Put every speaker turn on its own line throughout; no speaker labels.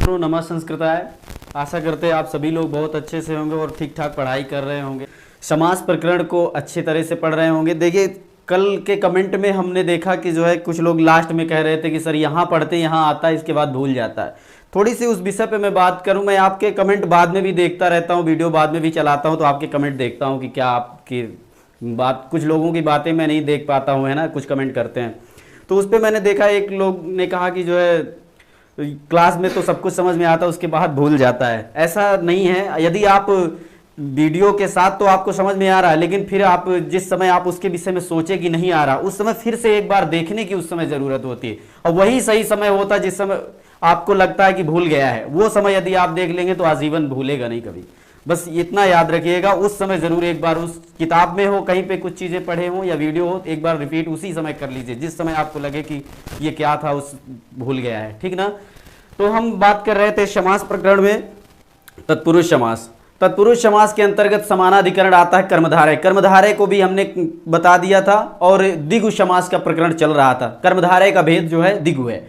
नमः संस्कृताय। आशा करते हैं आप सभी लोग बहुत अच्छे से होंगे और ठीक ठाक पढ़ाई कर रहे होंगे, समास प्रकरण को अच्छे तरह से पढ़ रहे होंगे। देखिए कल के कमेंट में हमने देखा कि जो है कुछ लोग लास्ट में कह रहे थे कि सर यहाँ पढ़ते यहाँ आता है, इसके बाद भूल जाता है। थोड़ी सी उस विषय पे मैं बात करूँ। मैं आपके कमेंट बाद में भी देखता रहता हूँ, वीडियो बाद में भी चलाता हूँ, तो आपके कमेंट देखता हूँ कि क्या आपकी बात, कुछ लोगों की बातें मैं नहीं देख पाता हूँ, है ना, कुछ कमेंट करते हैं। तो उस पर मैंने देखा एक लोग ने कहा कि जो है क्लास में तो सब कुछ समझ में आता है, उसके बाद भूल जाता है। ऐसा नहीं है। यदि आप वीडियो के साथ तो आपको समझ में आ रहा है, लेकिन फिर आप जिस समय आप उसके विषय में सोचे कि नहीं आ रहा, उस समय फिर से एक बार देखने की उस समय ज़रूरत होती है। और वही सही समय होता है जिस समय आपको लगता है कि भूल गया है। वो समय यदि आप देख लेंगे तो आजीवन भूलेगा नहीं कभी। बस इतना याद रखिएगा, उस समय ज़रूर एक बार उस किताब में हो, कहीं पे कुछ चीज़ें पढ़े हो या वीडियो हो, एक बार रिपीट उसी समय कर लीजिए जिस समय आपको लगे कि ये क्या था, उस भूल गया है, ठीक ना। तो हम बात कर रहे थे समास प्रकरण में तत्पुरुष समास। तत्पुरुष समास के अंतर्गत समानाधिकरण आता है कर्मधारय। कर्मधारय को भी हमने बता दिया था और द्विगु समास का प्रकरण चल रहा था। कर्मधारय का भेद जो है द्विगु है,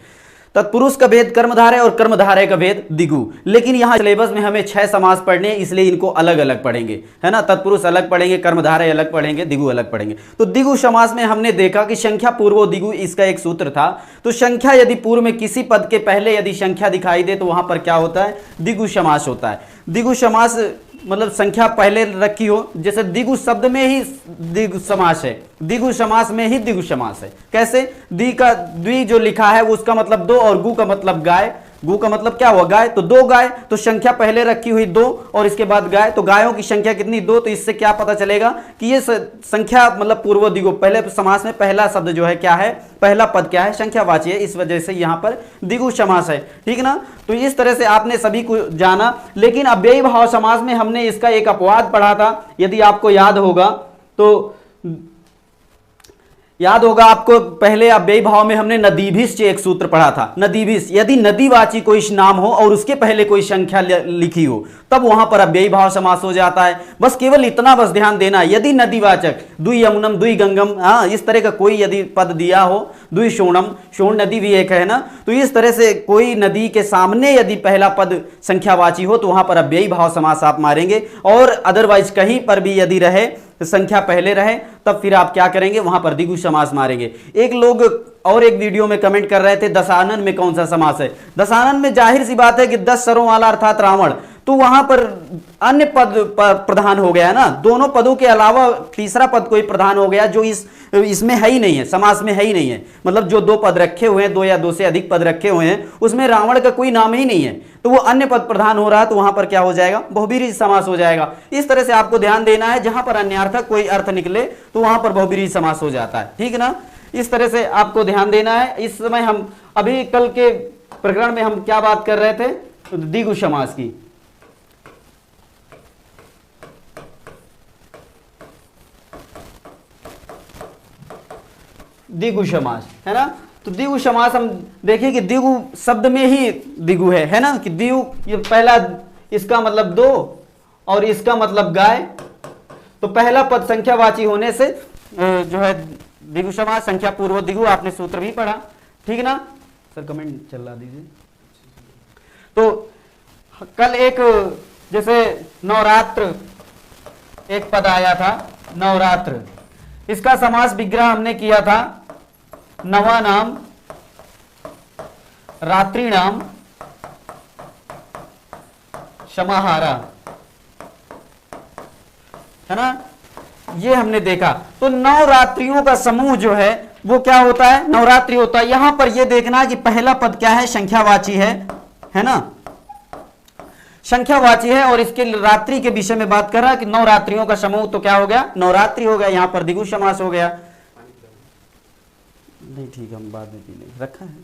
तत्पुरुष का भेद कर्मधारय और कर्मधारय का भेद द्विगु। लेकिन यहाँ सिलेबस में हमें 6 समास पढ़ने हैं, इसलिए इनको अलग अलग पढ़ेंगे, है ना। तत्पुरुष अलग पढ़ेंगे, कर्मधारय अलग पढ़ेंगे, द्विगु अलग पढ़ेंगे। तो द्विगु समास में हमने देखा कि संख्या पूर्वो द्विगु, इसका एक सूत्र था। तो संख्या यदि पूर्व में किसी पद के पहले यदि संख्या दिखाई दे तो वहां पर क्या होता है, द्विगु समास होता है। द्विगु समास मतलब संख्या पहले रखी हो, जैसे द्विगु शब्द में ही द्विगु समास है, द्विगु समास में ही द्विगु समास है। कैसे? द्वि जो लिखा है उसका मतलब दो और गु का मतलब गाय। गु का मतलब क्या हुआ, गाय। तो 2 गाय, तो संख्या पहले रखी हुई 2 और इसके बाद गाय, तो गायों की संख्या कितनी, 2। तो इससे क्या पता चलेगा कि ये संख्या मतलब पूर्व द्विगु, पहले समास में पहला शब्द जो है क्या है, पहला पद क्या है, संख्यावाची है, इस वजह से यहाँ पर द्विगु समास है, ठीक ना। तो इस तरह से आपने सभी को जाना। लेकिन अव्ययी भाव समास में हमने इसका एक अपवाद पढ़ा था, यदि आपको याद होगा तो याद होगा आपको, पहले अव्ययी भाव में हमने नदीभिश्च एक सूत्र पढ़ा था। नदीभिश्च, यदि नदीवाची कोई नाम हो और उसके पहले कोई संख्या लिखी हो तब वहां पर अव्ययी भाव समास हो जाता है। बस केवल इतना बस ध्यान देना, यदि नदीवाचक द्वि यमुनम द्वि गंगम, हाँ, इस तरह का कोई यदि पद दिया हो, द्वि शोणम, शोण नदी भी एक है ना, तो इस तरह से कोई नदी के सामने यदि पहला पद संख्यावाची हो तो वहां पर अव्ययी भाव समास आप मारेंगे। और अदरवाइज कहीं पर भी यदि रहे संख्या पहले रहे तब फिर आप क्या करेंगे, वहां पर द्विगु समास मारेंगे। एक लोग और एक वीडियो में कमेंट कर रहे थे दशानन में कौन सा समास है। दशानन में जाहिर सी बात है कि 10 सरों वाला अर्थात रावण, तो वहां पर अन्य पद प्रधान हो गया है ना, दोनों पदों के अलावा तीसरा पद कोई प्रधान हो गया जो इसमें है ही नहीं है, समास में है ही नहीं है। मतलब जो 2 पद रखे हुए हैं, 2 या 2 से अधिक पद रखे हुए हैं, उसमें रावण का कोई नाम ही नहीं है, तो वो अन्य पद प्रधान हो रहा है, तो वहां पर क्या हो जाएगा, बहुब्रीहि समास हो जाएगा। इस तरह से आपको ध्यान देना है, जहां पर अन्यार्थक कोई अर्थ निकले तो वहां पर बहुब्रीहि समास हो जाता है, ठीक ना। इस तरह से आपको ध्यान देना है। इस समय हम अभी कल के प्रकरण में हम क्या बात कर रहे थे, द्विगु समास की। द्विगु समास, है ना। तो द्विगु समास हम देखिए कि द्विगु शब्द में ही द्विगु है ना, कि द्विगु ये पहला, इसका मतलब 2 और इसका मतलब गाय, तो पहला पद संख्यावाची होने से जो है द्विगु समास, संख्या पूर्व द्विगु, आपने सूत्र भी पढ़ा, ठीक ना। सर कमेंट चला दीजिए। तो कल एक जैसे नवरात्र एक पद आया था, नवरात्र, इसका समास विग्रह हमने किया था, नवा नाम रात्रि नाम समाहारा, है ना, ये हमने देखा। तो नवरात्रियों का समूह जो है वो क्या होता है, नवरात्रि होता है। यहां पर ये देखना कि पहला पद क्या है, संख्यावाची है ना, संख्यावाची है। और इसके रात्रि के विषय में बात कर रहा है कि नवरात्रियों का समूह, तो क्या हो गया, नवरात्रि हो गया, यहां पर द्विगु समास हो गया। नहीं ठीक, हम बाद में पी लेंगे, रखा है,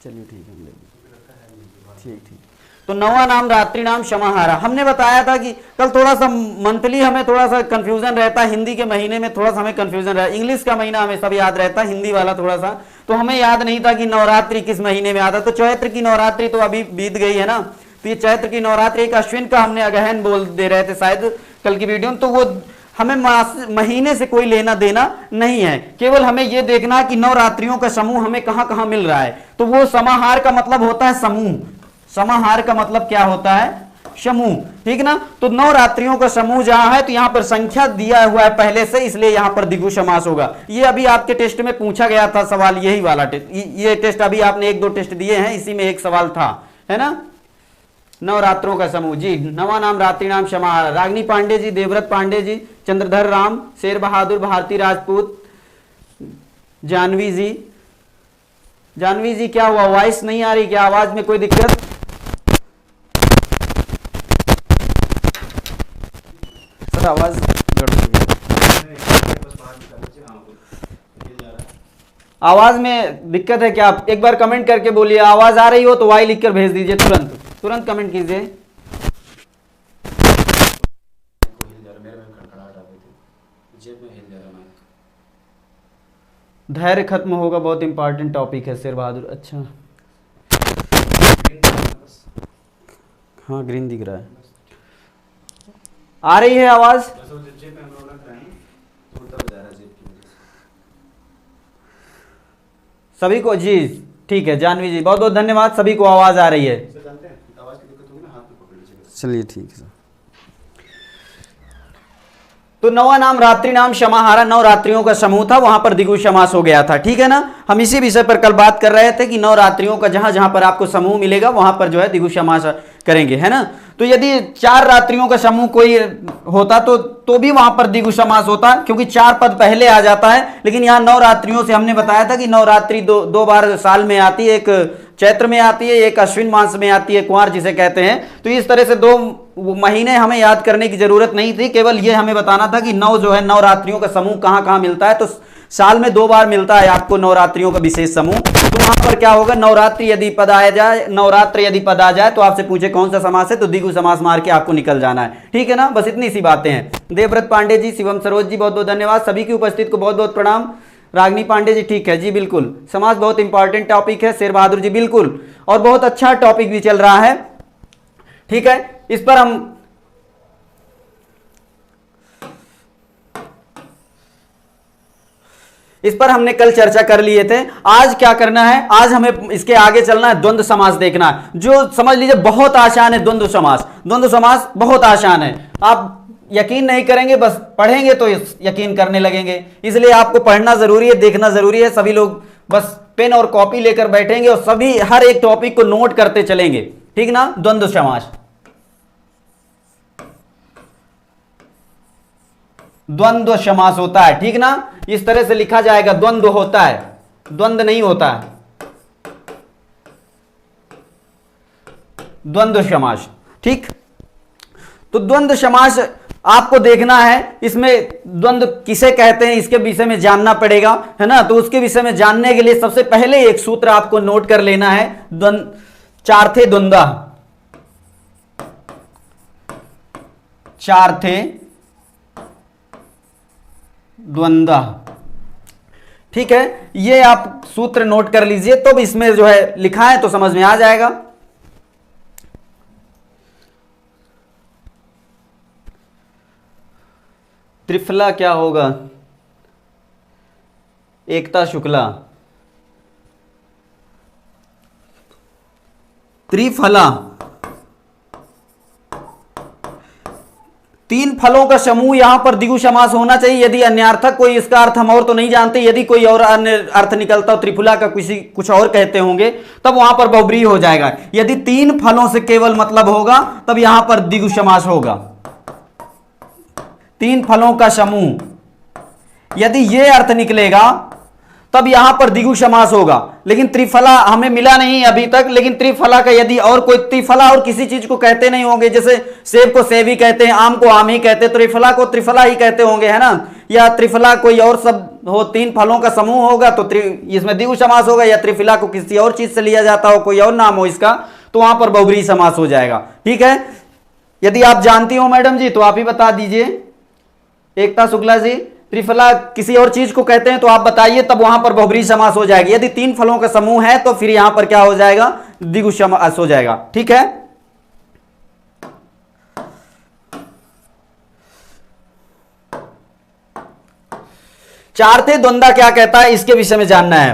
चलिए ठीक है, हम ले लेंगे, ठीक। तो नवा नाम रात्रि नाम समाहारा हमने बताया था कि कल थोड़ा सा मंथली हमें थोड़ा सा कंफ्यूजन रहता है, हिंदी के महीने में थोड़ा सा हमें कंफ्यूजन रहता है, इंग्लिश का महीना हमें सब याद रहता है, हिंदी वाला थोड़ा सा तो हमें याद नहीं था कि नवरात्रि किस महीने में आता। तो चैत्र की नवरात्रि तो अभी बीत गई है ना, तो ये चैत्र की नवरात्रि, एक अश्विन का हमने अगहन बोल दे रहे थे शायद कल की वीडियो में, तो वो हमें महीने से कोई लेना देना नहीं है, केवल हमें यह देखना कि नवरात्रियों का समूह हमें कहां कहां मिल रहा है। तो वो समाहार का मतलब होता है समूह, समाहार का मतलब क्या होता है? समूह, ठीक ना। तो नवरात्रियों का समूह जहां है तो यहां पर संख्या दिया हुआ है पहले से, इसलिए यहां पर द्विगु समास होगा। ये अभी आपके टेस्ट में पूछा गया था सवाल, यही वाला टेस्ट। ये टेस्ट अभी आपने 1-2 टेस्ट दिए हैं, इसी में एक सवाल था, है ना। नवरात्रों का समूह जी, नवा नाम रात्रि नाम समाहार। रागिनी पांडे जी, देवव्रत पांडे जी, चंद्रधर राम, शेर बहादुर, भारती राजपूत, जानवी जी। जानवी जी क्या हुआ, वॉइस नहीं आ रही क्या, आवाज में कोई दिक्कत? सर आवाज आवाज में दिक्कत है क्या? आप एक बार कमेंट करके बोलिए, आवाज आ रही हो तो वाई लिखकर भेज दीजिए, तुरंत तुरंत कमेंट कीजिए। धैर्य खत्म होगा, बहुत इंपॉर्टेंट टॉपिक है शेर बहादुर। अच्छा हाँ ग्रीन दिख रहा है, आ रही है आवाज? सभी को जी, ठीक है जानवी जी, बहुत बहुत धन्यवाद, सभी को आवाज आ रही है। चलिए ठीक है। तो नवा नाम रात्रि नाम समाहारा, नवरात्रियों का समूह था, वहां पर द्विगु समास हो गया था, ठीक है ना। हम इसी विषय पर कल बात कर रहे थे कि नवरात्रियों का जहां जहां पर आपको समूह मिलेगा वहां पर जो है द्विगु समास करेंगे, है ना। तो यदि 4 रात्रियों का समूह कोई होता तो भी वहां पर द्विगु समास होता, क्योंकि 4 पद पहले आ जाता है। लेकिन यहाँ नवरात्रियों से हमने बताया था कि नवरात्रि दो बार साल में आती है, एक चैत्र में आती है, एक अश्विन मास में आती है, कुंवार जिसे कहते हैं। तो इस तरह से 2 महीने हमें याद करने की जरूरत नहीं थी, केवल ये हमें बताना था कि जो है नवरात्रियों का समूह कहां कहां मिलता है। तो साल में 2 बार मिलता है आपको नवरात्रियों का विशेष समूह। तो वहां पर क्या होगा, नवरात्रि यदि पद आ जाए, नवरात्र यदि पद आ जाए तो आपसे पूछे कौन सा समास है, तो द्विगु समास मार के आपको निकल जाना है, ठीक है ना। बस इतनी सी बातें हैं। देवव्रत पांडे जी, शिवम सरोज जी, बहुत बहुत धन्यवाद, सभी की उपस्थित को बहुत बहुत प्रणाम। रागिनी पांडे जी ठीक है जी, बिल्कुल समाज बहुत इंपॉर्टेंट टॉपिक है। शेर बहादुर जी बिल्कुल, और बहुत अच्छा टॉपिक भी चल रहा है, ठीक है। इस पर हमने कल चर्चा कर लिए थे। आज क्या करना है, आज हमें इसके आगे चलना है, द्वंद्व समास देखना है, जो समझ लीजिए बहुत आसान है। द्वंद्व समास, द्वंद्व समास बहुत आसान है, आप यकीन नहीं करेंगे, बस पढ़ेंगे तो यकीन करने लगेंगे। इसलिए आपको पढ़ना जरूरी है, देखना जरूरी है। सभी लोग बस पेन और कॉपी लेकर बैठेंगे और सभी हर एक टॉपिक को नोट करते चलेंगे, ठीक ना। द्वंद्व समास, द्वंद्व समास होता है, ठीक ना। इस तरह से लिखा जाएगा, द्वंद्व होता है, द्वंद्व नहीं होता है, द्वंद्व समास, ठीक। तो द्वंद्व समास आपको देखना है, इसमें द्वंद्व किसे कहते हैं इसके विषय में जानना पड़ेगा, है ना। तो उसके विषय में जानने के लिए सबसे पहले एक सूत्र आपको नोट कर लेना है, चार्थे द्वंद्व, चार्थे द्वंद्व, ठीक है। ये आप सूत्र नोट कर लीजिए, तो इसमें जो है लिखा है तो समझ में आ जाएगा। त्रिफला क्या होगा, एकता शुक्ला, त्रिफला 3 फलों का समूह, यहां पर द्विगु समास होना चाहिए। यदि अन्यार्थक कोई, इसका अर्थ हम और तो नहीं जानते, यदि कोई और अन्य अर्थ निकलता हो, त्रिफला का कुछ और कहते होंगे, तब वहां पर बहुब्रीहि हो जाएगा। यदि 3 फलों से केवल मतलब होगा तब यहां पर द्विगु समास होगा। 3 फलों का समूह, यदि यह अर्थ निकलेगा तब यहां पर द्विगु समास होगा। लेकिन त्रिफला हमें मिला नहीं अभी तक, लेकिन त्रिफला का यदि और कोई, त्रिफला और किसी चीज को कहते नहीं होंगे, जैसे सेब को सेब ही कहते हैं, आम को आम ही कहते हैं, त्रिफला को त्रिफला ही कहते होंगे, है ना। या त्रिफला कोई और शब्द हो, 3 फलों का समूह होगा तो इसमें द्विगु समास होगा। या त्रिफला को किसी और चीज से लिया जाता हो, कोई और नाम हो इसका, तो वहां पर बहुब्रीहि समास हो जाएगा, ठीक है। यदि आप जानती हो मैडम जी तो आप ही बता दीजिए। एकता शुक्ला जी, त्रिफला किसी और चीज को कहते हैं तो आप बताइए, तब वहां पर बहुब्रीहि समास हो जाएगी। यदि 3 फलों का समूह है तो फिर यहां पर क्या हो जाएगा, द्विगु समास हो जाएगा, ठीक है। चार्थे द्वंद्व क्या कहता है, इसके विषय में जानना है।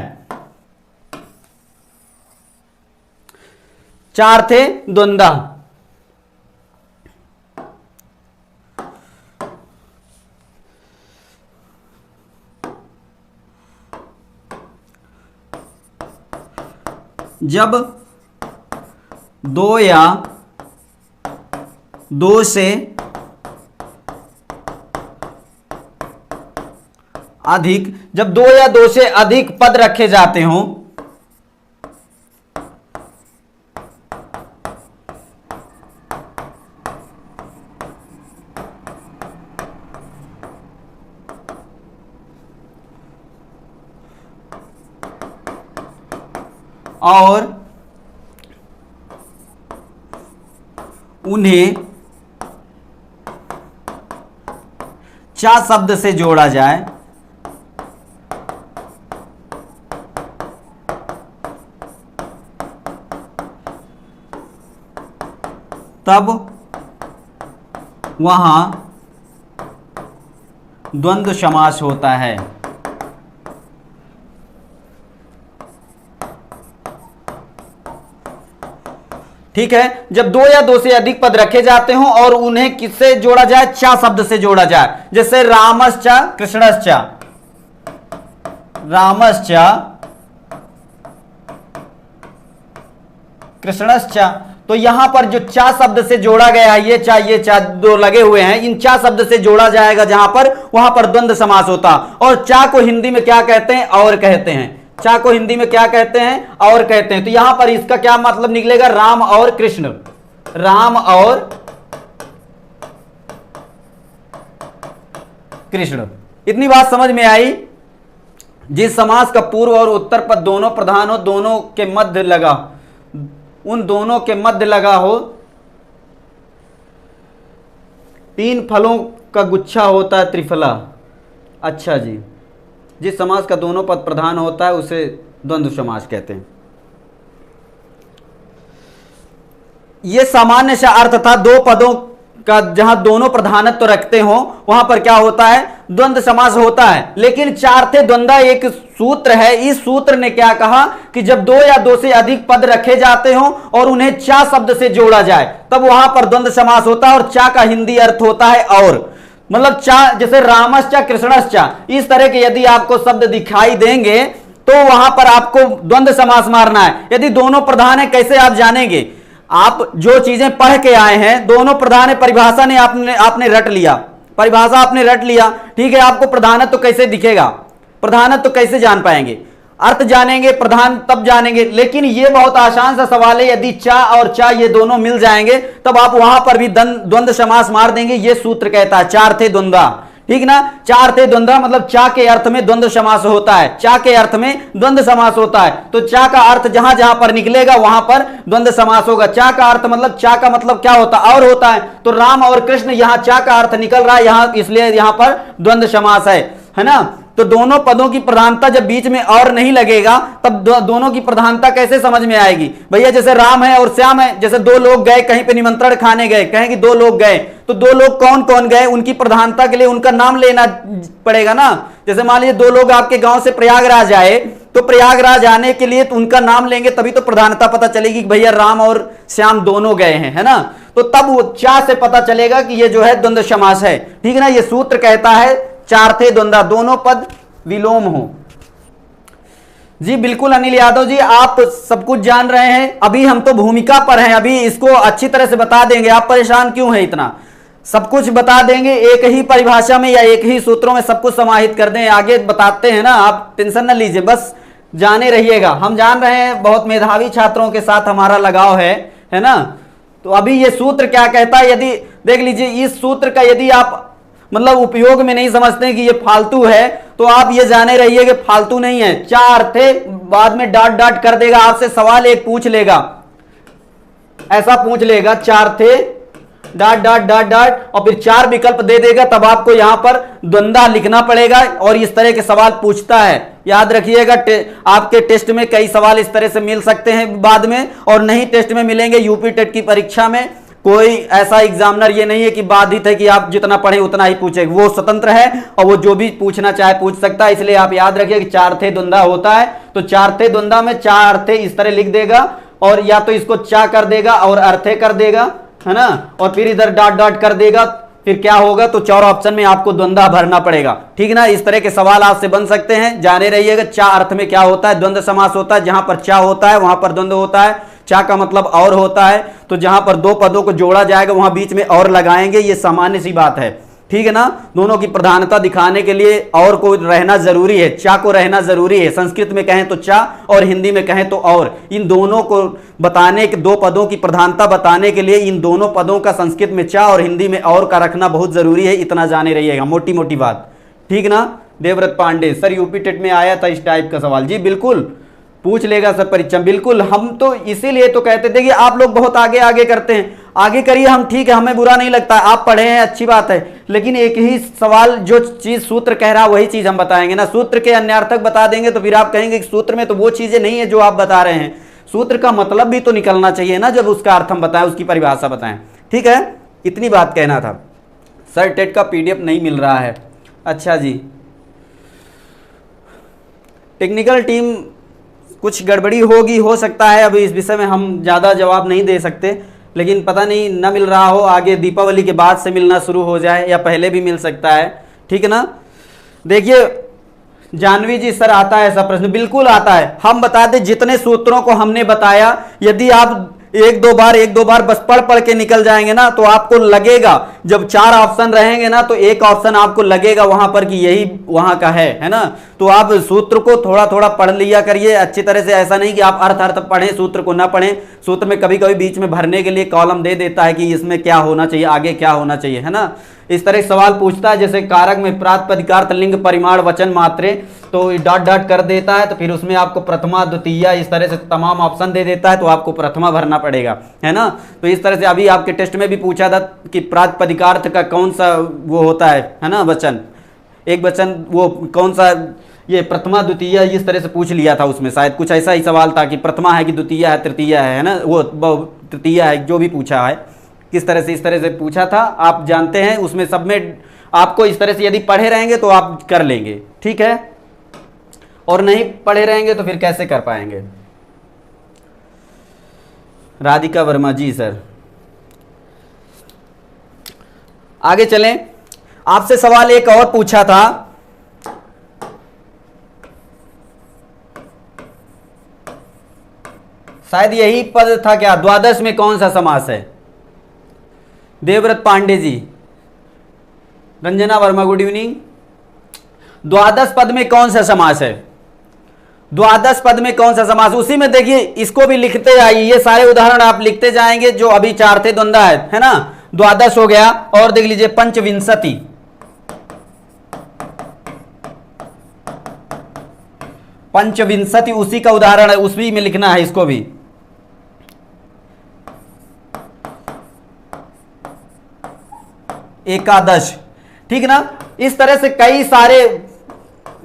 चार थे द्वंद्वा। जब दो या दो से अधिक, जब दो या दो से अधिक पद रखे जाते हों, और उन्हें चा शब्द से जोड़ा जाए, तब वहां द्वंद्व समास होता है। ठीक है, जब दो या दो से अधिक पद रखे जाते हों और उन्हें किससे जोड़ा जाए, चा शब्द से जोड़ा जाए, जैसे रामश्चा कृष्णश्चा, रामश्चा कृष्णश्चा, तो यहां पर जो चा शब्द से जोड़ा गया है, ये चा दो लगे हुए हैं, इन चा शब्द से जोड़ा जाएगा जहां पर, वहां पर द्वंद्व समास होता। और चा को हिंदी में क्या कहते हैं, और कहते हैं। चा को हिंदी में क्या कहते हैं, और कहते हैं। तो यहां पर इसका क्या मतलब निकलेगा, राम और कृष्ण, राम और कृष्ण। इतनी बात समझ में आई। जिस समास का पूर्व और उत्तर पद दोनों प्रधान हो, दोनों के मध्य लगा, उन दोनों के मध्य लगा हो, तीन फलों का गुच्छा होता है त्रिफला। अच्छा जी, जिस समास का दोनों पद प्रधान होता है उसे द्वंद्व समास कहते हैं। यह सामान्य सा अर्थ था, दो पदों का जहां दोनों प्रधानत्व रखते हो वहां पर क्या होता है, द्वंद्व समास होता है। लेकिन चार थे द्वंद्वा एक सूत्र है, इस सूत्र ने क्या कहा कि जब दो या दो से अधिक पद रखे जाते हो और उन्हें चा शब्द से जोड़ा जाए, तब वहां पर द्वंद्व समास होता है। और चा का हिंदी अर्थ होता है और, मतलब चा, जैसे रामश्चा कृष्णश्चा, इस तरह के यदि आपको शब्द दिखाई देंगे तो वहां पर आपको द्वंद्व समास मारना है। यदि दोनों प्रधान है, कैसे आप जानेंगे, आप जो चीजें पढ़ के आए हैं, दोनों प्रधान है, परिभाषा ने आपने रट लिया, परिभाषा आपने रट लिया, ठीक है, आपको प्रधानत्व तो कैसे दिखेगा, प्रधानत्व तो कैसे जान पाएंगे, अर्थ जानेंगे, प्रधान तब जानेंगे। लेकिन ये बहुत आसान सा सवाल है, यदि चा और चा ये दोनों मिल जाएंगे तब आप वहां पर भी द्वंद्व समास मार देंगे। ये सूत्र कहता है चार थे द्वंद्वा, ठीक ना, चार थे द्वंद्वा मतलब चा के अर्थ में द्वंद्व समास होता है, चा के अर्थ में द्वंद्व समास होता है। तो चा का अर्थ जहां जहां पर निकलेगा वहां पर द्वंद्व समास होगा। चा का अर्थ मतलब, चा का मतलब क्या होता है, और होता है। तो राम और कृष्ण, यहां चा का अर्थ निकल रहा है यहां, इसलिए यहां पर द्वंद्व समास है ना। तो दोनों पदों की प्रधानता जब बीच में और नहीं लगेगा तब दोनों की प्रधानता कैसे समझ में आएगी भैया। जैसे राम है और श्याम है, जैसे दो लोग गए कहीं पे निमंत्रण खाने गए, कहें कि दो लोग गए, तो दो लोग कौन कौन गए, उनकी प्रधानता के लिए उनका नाम लेना पड़ेगा ना। जैसे मान लीजिए दो लोग आपके गांव से प्रयागराज आए, तो प्रयागराज आने के लिए तो उनका नाम लेंगे तभी तो प्रधानता पता चलेगी कि भैया राम और श्याम दोनों गए हैं, है ना। तो तब वो चा से पता चलेगा कि ये जो है द्वंद्व समास है, ठीक है ना। ये सूत्र कहता है चार थे द्वंद्वा, दोनों पद विलोम हो। जी बिल्कुल अनिल यादव जी, आप सब कुछ जान रहे हैं। अभी हम तो भूमिका पर हैं, अभी इसको अच्छी तरह से बता देंगे, आप परेशान क्यों है इतना, सब कुछ बता देंगे एक ही परिभाषा में या एक ही सूत्रों में सब कुछ समाहित कर दें, आगे बताते हैं ना, आप टेंशन न लीजिए, बस जाने रहिएगा। हम जान रहे हैं बहुत मेधावी छात्रों के साथ हमारा लगाव है ना। तो अभी ये सूत्र क्या कहता है, यदि देख लीजिए, इस सूत्र का यदि आप मतलब उपयोग में नहीं समझते कि ये फालतू है, तो आप ये जाने रहिए कि फालतू नहीं है। चार थे, बाद में डाट डाट कर देगा, आपसे सवाल एक पूछ लेगा, ऐसा पूछ लेगा, चार थे डाट डाट डाट डाट, और फिर चार विकल्प दे देगा, तब आपको यहां पर द्वंद्वा लिखना पड़ेगा और इस तरह के सवाल पूछता है। याद रखिएगा, आपके टेस्ट में कई सवाल इस तरह से मिल सकते हैं बाद में, और नहीं टेस्ट में मिलेंगे। यूपी टेट की परीक्षा में कोई ऐसा एग्जामिनर ये नहीं है कि बाधित है कि आप जितना पढ़े उतना ही पूछेगा, वो स्वतंत्र है और वो जो भी पूछना चाहे पूछ सकता है। इसलिए आप याद रखिए कि चार थे द्वंद्वा होता है, तो चार थे द्वंद्वा में चार थे इस तरह लिख देगा, और या तो इसको चा कर देगा और अर्थे कर देगा, है ना, और फिर इधर डॉट डॉट कर देगा, फिर क्या होगा, तो चार ऑप्शन में आपको द्वंद्व भरना पड़ेगा। ठीक ना, इस तरह के सवाल आपसे बन सकते हैं, जाने रहिएगा। चा अर्थ में क्या होता है, द्वंद्व समास होता है, जहां पर चा होता है वहां पर द्वंद्व होता है, चा का मतलब और होता है, तो जहां पर दो पदों को जोड़ा जाएगा वहां बीच में और लगाएंगे, ये सामान्य सी बात है। ठीक है ना, दोनों की प्रधानता दिखाने के लिए और को रहना जरूरी है, चा को रहना जरूरी है। संस्कृत में कहें तो चा और हिंदी में कहें तो और, इन दोनों को बताने के, दो पदों की प्रधानता बताने के लिए इन दोनों पदों का संस्कृत में चा और हिंदी में और का रखना बहुत जरूरी है, इतना जाने रहिएगा, मोटी मोटी बात। ठीक ना। Devvrat Pandey, sir UP TET में आया था इस टाइप का सवाल। जी बिल्कुल पूछ लेगा सर परीक्षा, बिल्कुल। हम तो इसीलिए तो कहते थे कि आप लोग बहुत आगे आगे करते हैं, आगे करिए, हम ठीक है, हमें बुरा नहीं लगता, आप पढ़े हैं अच्छी बात है, लेकिन एक ही सवाल जो चीज सूत्र कह रहा है वही चीज हम बताएंगे ना। सूत्र के अन्यार्थक बता देंगे तो फिर आप कहेंगे कि सूत्र में तो वो चीजें नहीं है जो आप बता रहे हैं। सूत्र का मतलब भी तो निकलना चाहिए ना, जब उसका अर्थ हम बताएं, उसकी परिभाषा बताएं। ठीक है, इतनी बात कहना था। सर टेट का PDF नहीं मिल रहा है। अच्छा जी, टेक्निकल टीम कुछ गड़बड़ी होगी, हो सकता है, अभी इस विषय में हम ज़्यादा जवाब नहीं दे सकते, लेकिन पता नहीं न मिल रहा हो, आगे दीपावली के बाद से मिलना शुरू हो जाए या पहले भी मिल सकता है। ठीक है ना। देखिए जानवी जी, सर आता है ऐसा प्रश्न? बिल्कुल आता है। हम बता दें जितने सूत्रों को हमने बताया, यदि आप एक दो बार बस पढ़ पढ़ के निकल जाएंगे ना, तो आपको लगेगा, जब चार ऑप्शन रहेंगे ना, तो एक ऑप्शन आपको लगेगा वहां पर कि यही वहां का है ना। तो आप सूत्र को थोड़ा थोड़ा पढ़ लिया करिए अच्छी तरह से, ऐसा नहीं कि आप अर्थ पढ़ें सूत्र को ना पढ़ें। सूत्र में कभी कभी बीच में भरने के लिए कॉलम दे देता है कि इसमें क्या होना चाहिए, आगे क्या होना चाहिए, है ना। इस तरह सवाल पूछता है, जैसे कारक में प्रातिपदिकार्थ लिंग परिमाण वचन मात्रे, तो डॉट डॉट कर देता है, तो फिर उसमें आपको प्रथमा द्वितीय इस तरह से तमाम ऑप्शन दे देता है, तो आपको प्रथमा भरना पड़ेगा, है ना। तो इस तरह से अभी आपके टेस्ट में भी पूछा था कि प्रातिपदिकार्थ का कौन सा वो होता है ना, वचन, एक वचन वो कौन सा, ये प्रथमा द्वितीय, इस तरह से पूछ लिया था उसमें, शायद कुछ ऐसा ही सवाल था कि प्रथमा है कि द्वितीय है, तृतीय है ना, वो तृतीय है, जो भी पूछा है किस तरह से, इस तरह से पूछा था, आप जानते हैं। उसमें सब में आपको इस तरह से यदि पढ़े रहेंगे तो आप कर लेंगे, ठीक है, और नहीं पढ़े रहेंगे तो फिर कैसे कर पाएंगे। राधिका वर्मा जी, सर आगे चलें। आपसे सवाल एक और पूछा था, शायद यही पद था क्या, द्वादश में कौन सा समास है? Devvrat Pandey ji, Ranjana Verma, good evening. द्वादश पद में कौन सा समास है? द्वादश पद में कौन सा समास? उसी में देखिए, इसको भी लिखते जाइए, ये सारे उदाहरण आप लिखते जाएंगे जो अभी चार थे द्वंद्व है ना। द्वादश हो गया, और देख लीजिए पंचविंशति, पंचविंशति उसी का उदाहरण है, उसी में लिखना है इसको भी। एकादश, ठीक ना। इस तरह से कई सारे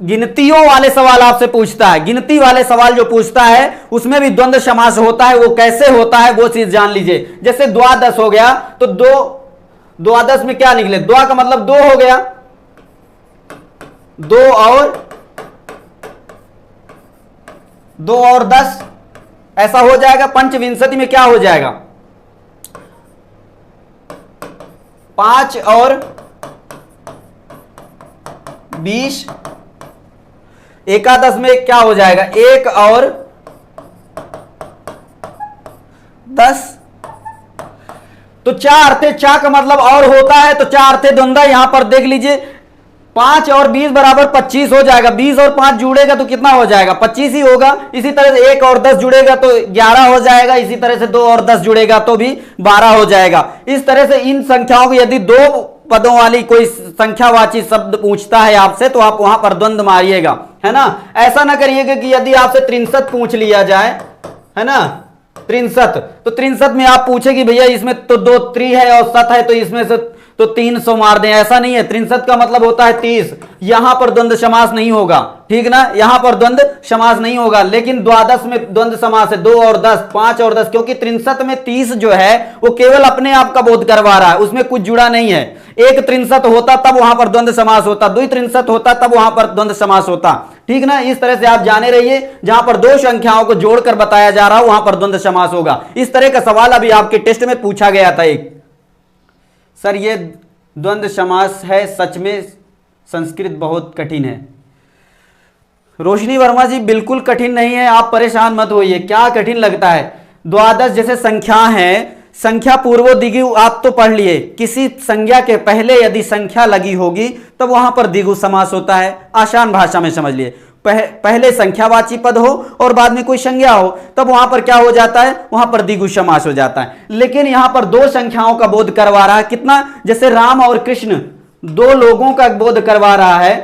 गिनतियों वाले सवाल आपसे पूछता है, गिनती वाले सवाल जो पूछता है उसमें भी द्वंद्व समास होता है, वो कैसे होता है वो चीज जान लीजिए। जैसे द्वादश हो गया तो दो, द्वादश में क्या निकले, द्वा का मतलब दो हो गया, दो और 10 ऐसा हो जाएगा। पंचविंशति में क्या हो जाएगा, 5 और 20। एकादश में क्या हो जाएगा, 1 और 10। तो चार अर्थे, चा का मतलब और होता है, तो चार अर्थे द्वंद्व। यहां पर देख लीजिए 5 और 20 बराबर 25 हो जाएगा। 20 और 5 जुड़ेगा तो कितना हो जाएगा, 25 ही होगा। इसी तरह से 1 और 10 जुड़ेगा तो 11 हो जाएगा। इसी तरह से 2 और 10 जुड़ेगा तो भी 12 हो जाएगा। इस तरह से इन संख्याओं को, यदि दो पदों वाली कोई संख्यावाची शब्द पूछता है आपसे, तो आप वहां पर द्वंद्व मारिएगा, है ना। ऐसा ना करिएगा कि यदि आपसे 63 पूछ लिया जाए, है ना, 63, तो 63 में आप पूछे कि भैया इसमें तो 2 त्रि है और सत है, तो इसमें से तो 300 मार दें, ऐसा नहीं है। 63 का मतलब होता है 30। यहां पर द्वंद्व समास नहीं होगा, ठीक ना, यहां पर द्वंद्व समास नहीं होगा। लेकिन द्वादश में द्वंद्व समास है, 2 और 10, 5 और 10, क्योंकि 63 में 30 जो है वो केवल अपने आप का बोध करवा रहा है, उसमें कुछ जुड़ा नहीं है। एक 63 होता तब वहां पर द्वंद्व समास होता, 2 63 होता तब वहां पर द्वंद्व समास होता, ठीक ना। इस तरह से आप जाने रहिए, जहां पर दो संख्याओं को जोड़कर बताया जा रहा हो वहां पर द्वंद्व समास होगा। इस तरह का सवाल अभी आपके टेस्ट में पूछा गया था एक, सर ये द्वंद्व समास है, सच में संस्कृत बहुत कठिन है। रोशनी वर्मा जी बिल्कुल कठिन नहीं है, आप परेशान मत होइए। क्या कठिन लगता है? द्वादश जैसे संख्या है, संख्या पूर्वो दिगु आप तो पढ़ लिए, किसी संज्ञा के पहले यदि संख्या लगी होगी तब वहां पर द्विगु समास होता है। आसान भाषा में समझ लिए, पहले संख्यावाची पद हो और बाद में कोई संज्ञा हो तब वहां पर क्या हो जाता है, वहां पर द्विगु समास हो जाता है। लेकिन यहां पर दो संख्याओं का बोध करवा रहा है, कितना, जैसे राम और कृष्ण, दो लोगों का बोध करवा रहा है,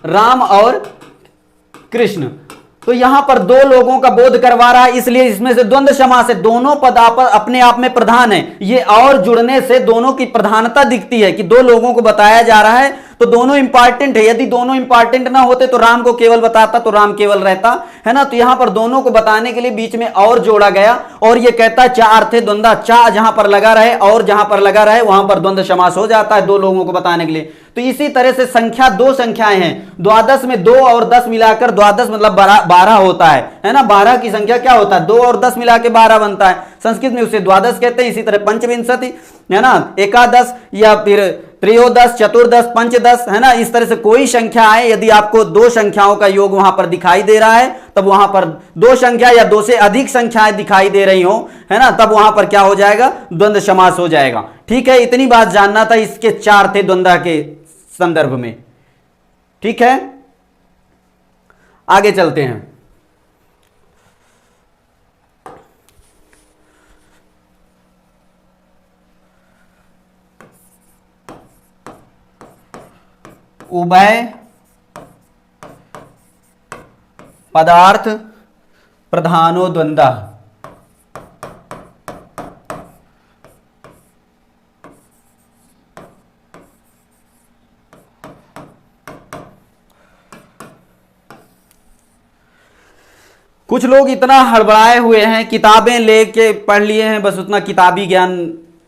राम और कृष्ण, तो यहां पर दो लोगों का बोध करवा रहा है, इसलिए इसमें से द्वंद्व समास है। दोनों पद अपने आप में प्रधान है, ये और जुड़ने से दोनों की प्रधानता दिखती है कि दो लोगों को बताया जा रहा है तो दोनों इंपॉर्टेंट है। यदि दोनों इंपॉर्टेंट ना होते तो राम को केवल बताता तो राम केवल रहता, है ना। तो यहां पर दोनों को बताने के लिए बीच में और जोड़ा गया और ये कहता है चा अर्थे द्वंद्वा, चा जहां पर लगा रहे और जहां पर लगा रहे वहां पर द्वंद्व समास हो जाता है दो लोगों को बताने के लिए। तो इसी तरह से संख्या, दो संख्याएं हैं, द्वादश में 2 और 10 मिलाकर द्वादश मतलब 12 होता है ना। 12 की संख्या क्या होता है, 2 और 10 मिला के 12 बनता है, संस्कृत में उसे द्वादश कहते हैं। इसी तरह पंचविंशति, है ना, एकादश या फिर त्रयोदश, चतुर्दश, पंचदश, है ना। इस तरह से कोई संख्या आए, यदि आपको दो संख्याओं का योग वहां पर दिखाई दे रहा है तब वहां पर दो संख्या या दो से अधिक संख्याएं दिखाई दे रही हो, है ना, तब वहां पर क्या हो जाएगा, द्वंद्व समास हो जाएगा। ठीक है, इतनी बात जानना था, इसके 4 थे द्वंद्व के संदर्भ में। ठीक है, आगे चलते हैं। उभय पदार्थ प्रधानो द्वंद्व। कुछ लोग इतना हड़बड़ाए हुए हैं, किताबें लेके पढ़ लिए हैं, बस उतना किताबी ज्ञान,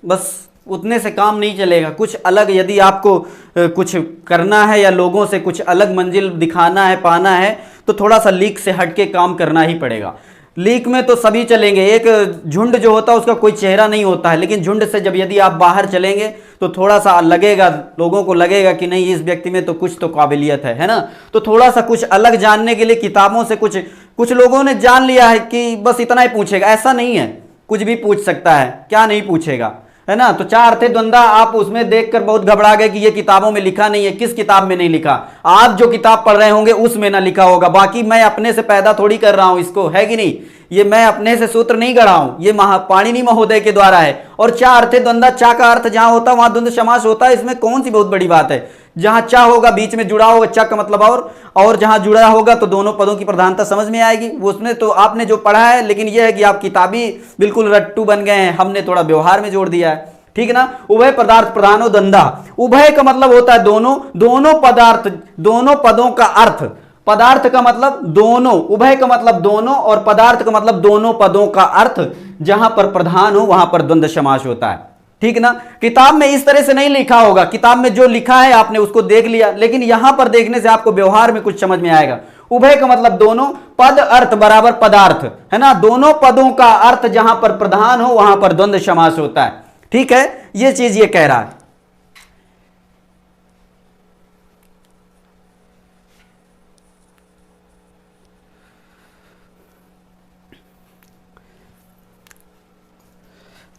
बस उतने से काम नहीं चलेगा। कुछ अलग यदि आपको कुछ करना है या लोगों से कुछ अलग मंजिल दिखाना है, पाना है, तो थोड़ा सा लीक से हटके काम करना ही पड़ेगा। लीक में तो सभी चलेंगे, एक झुंड जो होता है उसका कोई चेहरा नहीं होता है, लेकिन झुंड से जब यदि आप बाहर चलेंगे तो थोड़ा सा लगेगा, लोगों को लगेगा कि नहीं इस व्यक्ति में तो कुछ तो काबिलियत है ना। तो थोड़ा सा कुछ अलग जानने के लिए किताबों से कुछ लोगों ने जान लिया है कि बस इतना ही पूछेगा, ऐसा नहीं है, कुछ भी पूछ सकता है, क्या नहीं पूछेगा, है ना। तो 4 थे द्वंद्व, आप उसमें देखकर बहुत घबरा गए कि ये किताबों में लिखा नहीं है। किस किताब में नहीं लिखा? आप जो किताब पढ़ रहे होंगे उसमें ना लिखा होगा। बाकी मैं अपने से पैदा थोड़ी कर रहा हूं इसको, है कि नहीं, ये मैं अपने से सूत्र नहीं गढ़ा हूं, ये पाणिनि महोदय के द्वारा है। और 4 थे द्वंद्व, चा का अर्थ जहां होता है वहां द्वंद्व समास होता है, इसमें कौन सी बहुत बड़ी बात है। जहां चा होगा बीच में जुड़ा होगा, चा का मतलब और जहां जुड़ा होगा तो दोनों पदों की प्रधानता समझ में आएगी। उसमें तो आपने जो पढ़ा है, लेकिन यह है कि आप किताबी बिल्कुल रट्टू बन गए हैं, हमने थोड़ा व्यवहार में जोड़ दिया है। ठीक ना। उभय पदार्थ प्रधानो द्वंद्व, उभय का मतलब होता है दोनों, दोनों पदार्थ, दोनों पदों का अर्थ, पदार्थ का मतलब दोनों, उभय का मतलब दोनों और पदार्थ का मतलब दोनों पदों का अर्थ जहां पर प्रधान हो वहां पर द्वंद्व समास होता है। ठीक ना। किताब में इस तरह से नहीं लिखा होगा, किताब में जो लिखा है आपने उसको देख लिया, लेकिन यहां पर देखने से आपको व्यवहार में कुछ समझ में आएगा। उभय का मतलब दोनों, पद अर्थ बराबर पदार्थ, है ना, दोनों पदों का अर्थ जहां पर प्रधान हो वहां पर द्वंद्व समास होता है। ठीक है, ये चीज ये कह रहा है।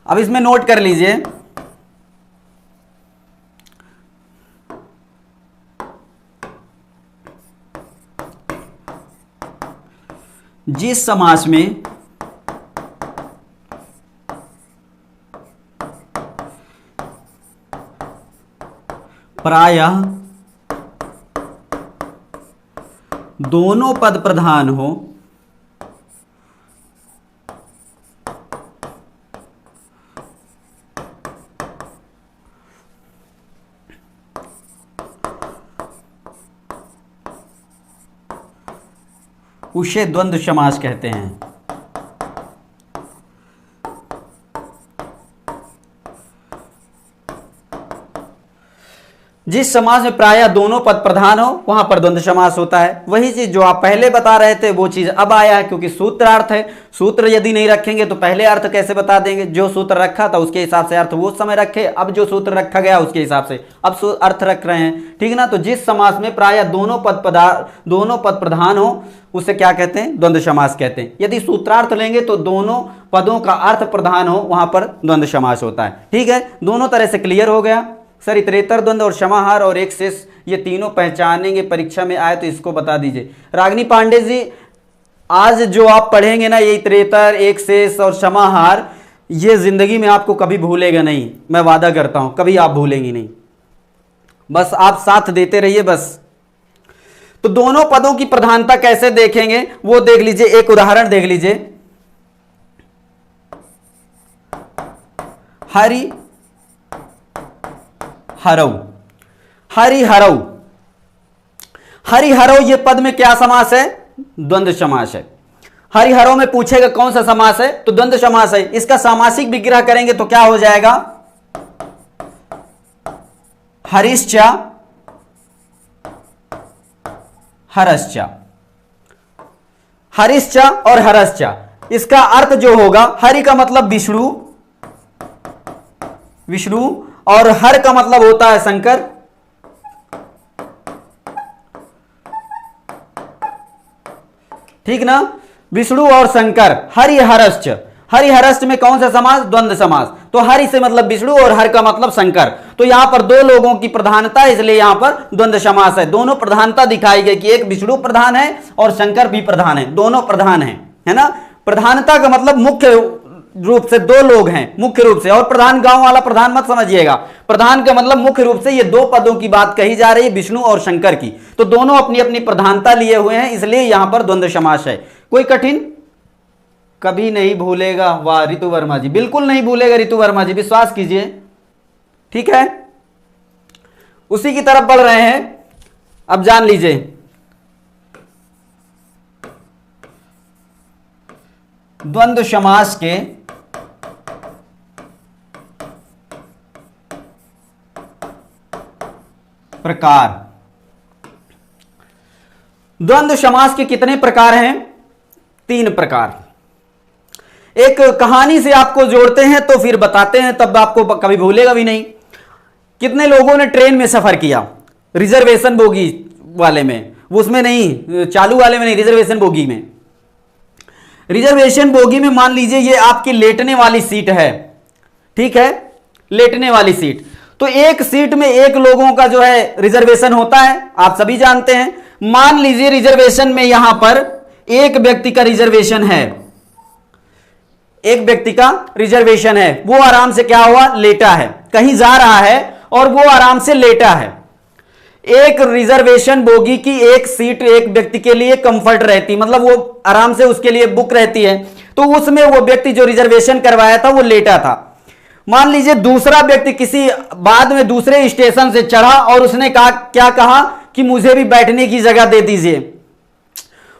अब इसमें नोट कर लीजिए, जिस समास में प्रायः दोनों पद प्रधान हो उसे द्वंद्व समास कहते हैं। जिस समास में प्रायः दोनों पद प्रधान हो वहां पर द्वंद्व समास होता है। वही चीज जो आप पहले बता रहे थे वो चीज अब आया है, क्योंकि सूत्रार्थ है। सूत्र यदि नहीं रखेंगे तो पहले अर्थ कैसे बता देंगे? जो सूत्र रखा था उसके हिसाब से अर्थ वो समय रखे, अब जो सूत्र रखा गया उसके हिसाब से अब अर्थ रख रहे हैं, ठीक ना। तो जिस समास में प्रायः दोनों पद प्रधान हो उसे क्या कहते हैं? द्वंद्व समास कहते हैं। यदि सूत्रार्थ लेंगे तो दोनों पदों का अर्थ प्रधान हो वहां पर द्वंद्व समास होता है। ठीक है, दोनों तरह से क्लियर हो गया। सर इतरेतर द्वंद्व और समाहार और एक शेष ये तीनों पहचानेंगे, परीक्षा में आए तो इसको बता दीजिए। रागिनी पांडे जी, आज जो आप पढ़ेंगे ना ये इतरेतर, एक शेष और समाहार, ये जिंदगी में आपको कभी भूलेगा नहीं, मैं वादा करता हूं, कभी आप भूलेंगी नहीं। बस आप साथ देते रहिए बस। तो दोनों पदों की प्रधानता कैसे देखेंगे वो देख लीजिए, एक उदाहरण देख लीजिए। हरि हरौ, हरि हरौ, हरि हरौ ये पद में क्या समास है? द्वंद्व समास है। हरि हरौ में पूछेगा कौन सा समास है, तो द्वंद्व समास है। इसका सामासिक विग्रह करेंगे तो क्या हो जाएगा? हरिश्चा हरश्चा, हरिश्चा और हरश्चा। इसका अर्थ जो होगा, हरि का मतलब विष्णु, विष्णु, और हर का मतलब होता है शंकर। ठीक ना, विष्णु और शंकर, हरिहरश्च। हरिहरश्च में कौन सा समास? द्वंद्व समास। तो हरि से मतलब विष्णु और हर का मतलब शंकर। तो यहां पर दो लोगों की प्रधानता, इसलिए यहां पर द्वंद्व समास है। दोनों प्रधानता दिखाई गई कि एक विष्णु प्रधान है और शंकर भी प्रधान है, दोनों प्रधान है ना। प्रधानता का मतलब मुख्य रूप से दो लोग हैं, मुख्य रूप से। और प्रधान गांव वाला प्रधान मत समझिएगा, प्रधान का मतलब मुख्य रूप से ये दो पदों की बात कही जा रही है, विष्णु और शंकर की। तो दोनों अपनी अपनी प्रधानता लिए हुए हैं, इसलिए यहां पर द्वंद्व समास है। कोई कठिन? कभी नहीं भूलेगा। वाह रितु वर्मा जी, बिल्कुल नहीं भूलेगा रितु वर्मा जी, विश्वास कीजिए। ठीक है, उसी की तरफ बढ़ रहे हैं। अब जान लीजिए, द्वंद्व समास के प्रकार। द्वंद्व समास के कितने प्रकार हैं? 3 प्रकार। एक कहानी से आपको जोड़ते हैं तो फिर बताते हैं, तब आपको कभी भूलेगा भी नहीं। कितने लोगों ने ट्रेन में सफर किया? रिजर्वेशन बोगी वाले में, उसमें नहीं, चालू वाले में नहीं, रिजर्वेशन बोगी में। रिजर्वेशन बोगी में मान लीजिए ये आपकी लेटने वाली सीट है, ठीक है, लेटने वाली सीट। तो एक सीट में एक लोगों का जो है रिजर्वेशन होता है, आप सभी जानते हैं। मान लीजिए रिजर्वेशन में यहां पर एक व्यक्ति का रिजर्वेशन है, एक व्यक्ति का रिजर्वेशन है, वो आराम से क्या हुआ? लेटा है, कहीं जा रहा है और वो आराम से लेटा है। एक रिजर्वेशन बोगी की एक सीट एक व्यक्ति के लिए कंफर्ट रहती, मतलब वो आराम से उसके लिए बुक रहती है। तो उसमें वो व्यक्ति जो रिजर्वेशन करवाया था वो लेटा था। मान लीजिए दूसरा व्यक्ति किसी बाद में दूसरे स्टेशन से चढ़ा और उसने कहा, क्या कहा कि मुझे भी बैठने की जगह दे दीजिए।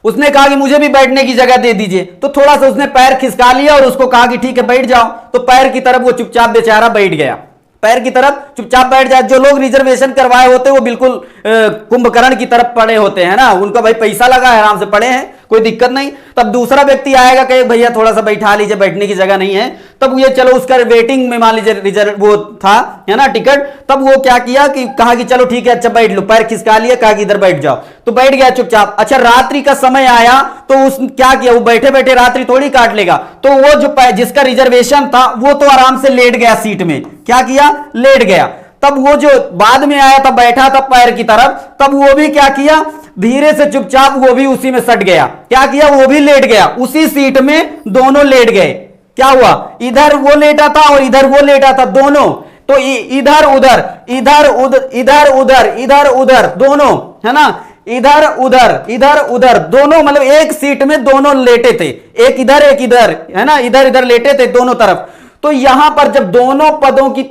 उसने कहा कि मुझे भी बैठने की जगह दे दीजिए। तो थोड़ा सा उसने पैर खिसका लिया और उसको कहा कि ठीक है बैठ जाओ। तो पैर की तरफ वो चुपचाप बेचारा बैठ गया, पैर की तरफ चुपचाप बैठ जाए। जो लोग रिजर्वेशन करवाए होते हैं वो बिल्कुल कुंभकर्ण की तरफ पड़े होते हैं ना, उनका भाई पैसा लगा है, आराम से पड़े हैं, कोई दिक्कत नहीं। तब दूसरा व्यक्ति आएगा कहे भैया थोड़ा सा बैठा लीजिए, बैठने की जगह नहीं है। तब ये चलो उसका वेटिंग में मान लीजिए रिजर्व वो था, है ना, टिकट। तब वो क्या किया कि कहा कि चलो ठीक है, अच्छा बैठ लो, पैर खिसका लिया, कहा कि इधर बैठ जाओ, तो बैठ गया चुपचाप। अच्छा रात्रि का समय आया तो उस क्या किया, वो बैठे बैठे रात्रि थोड़ी काट लेगा। तो वो जो जिसका रिजर्वेशन था वो तो आराम से लेट गया सीट में, क्या किया, लेट गया। तब वो जो बाद में आया था बैठा था पैर की तरफ, तब वो भी क्या किया, धीरे से चुपचाप वो भी उसी में सट गया, क्या किया, वो भी लेट गया उसी सीट में, दोनों लेट गए। क्या हुआ, इधर वो लेटा था और इधर वो लेटा था, दोनों। तो इधर उधर इधर उधर इधर उधर इधर उधर दोनों, है ना, इधर उधर दोनों, मतलब एक सीट में दोनों लेटे थे, एक इधर, है ना, इधर इधर लेटे थे दोनों तरफ। तो यहां पर जब दोनों पदों की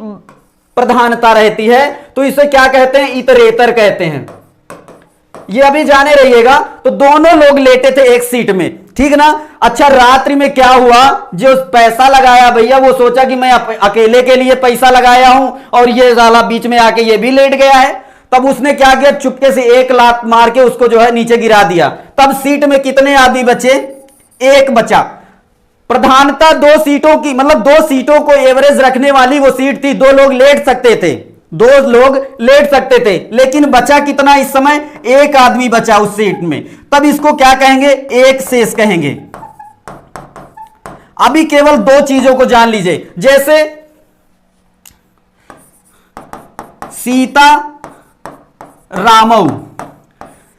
प्रधानता रहती है तो इसे क्या कहते हैं, इतरेतर कहते हैं। ये अभी जाने रहिएगा। तो दोनों लोग लेटे थे एक सीट में, ठीक ना। अच्छा रात्रि में क्या हुआ, जो पैसा लगाया भैया वो सोचा कि मैं अकेले के लिए पैसा लगाया हूं और ये साला बीच में आके ये भी लेट गया है। तब उसने क्या किया, चुपके से एक लात मार के उसको जो है नीचे गिरा दिया। तब सीट में कितने आदमी बचे, एक बचा। प्रधानता 2 सीटों की, मतलब 2 सीटों को एवरेज रखने वाली वो सीट थी। 2 लोग लेट सकते थे, 2 लोग लेट सकते थे, लेकिन बचा कितना इस समय, एक आदमी बचा उस सीट में। तब इसको क्या कहेंगे, एक शेष कहेंगे। अभी केवल 2 चीजों को जान लीजिए, जैसे सीता रामऊ,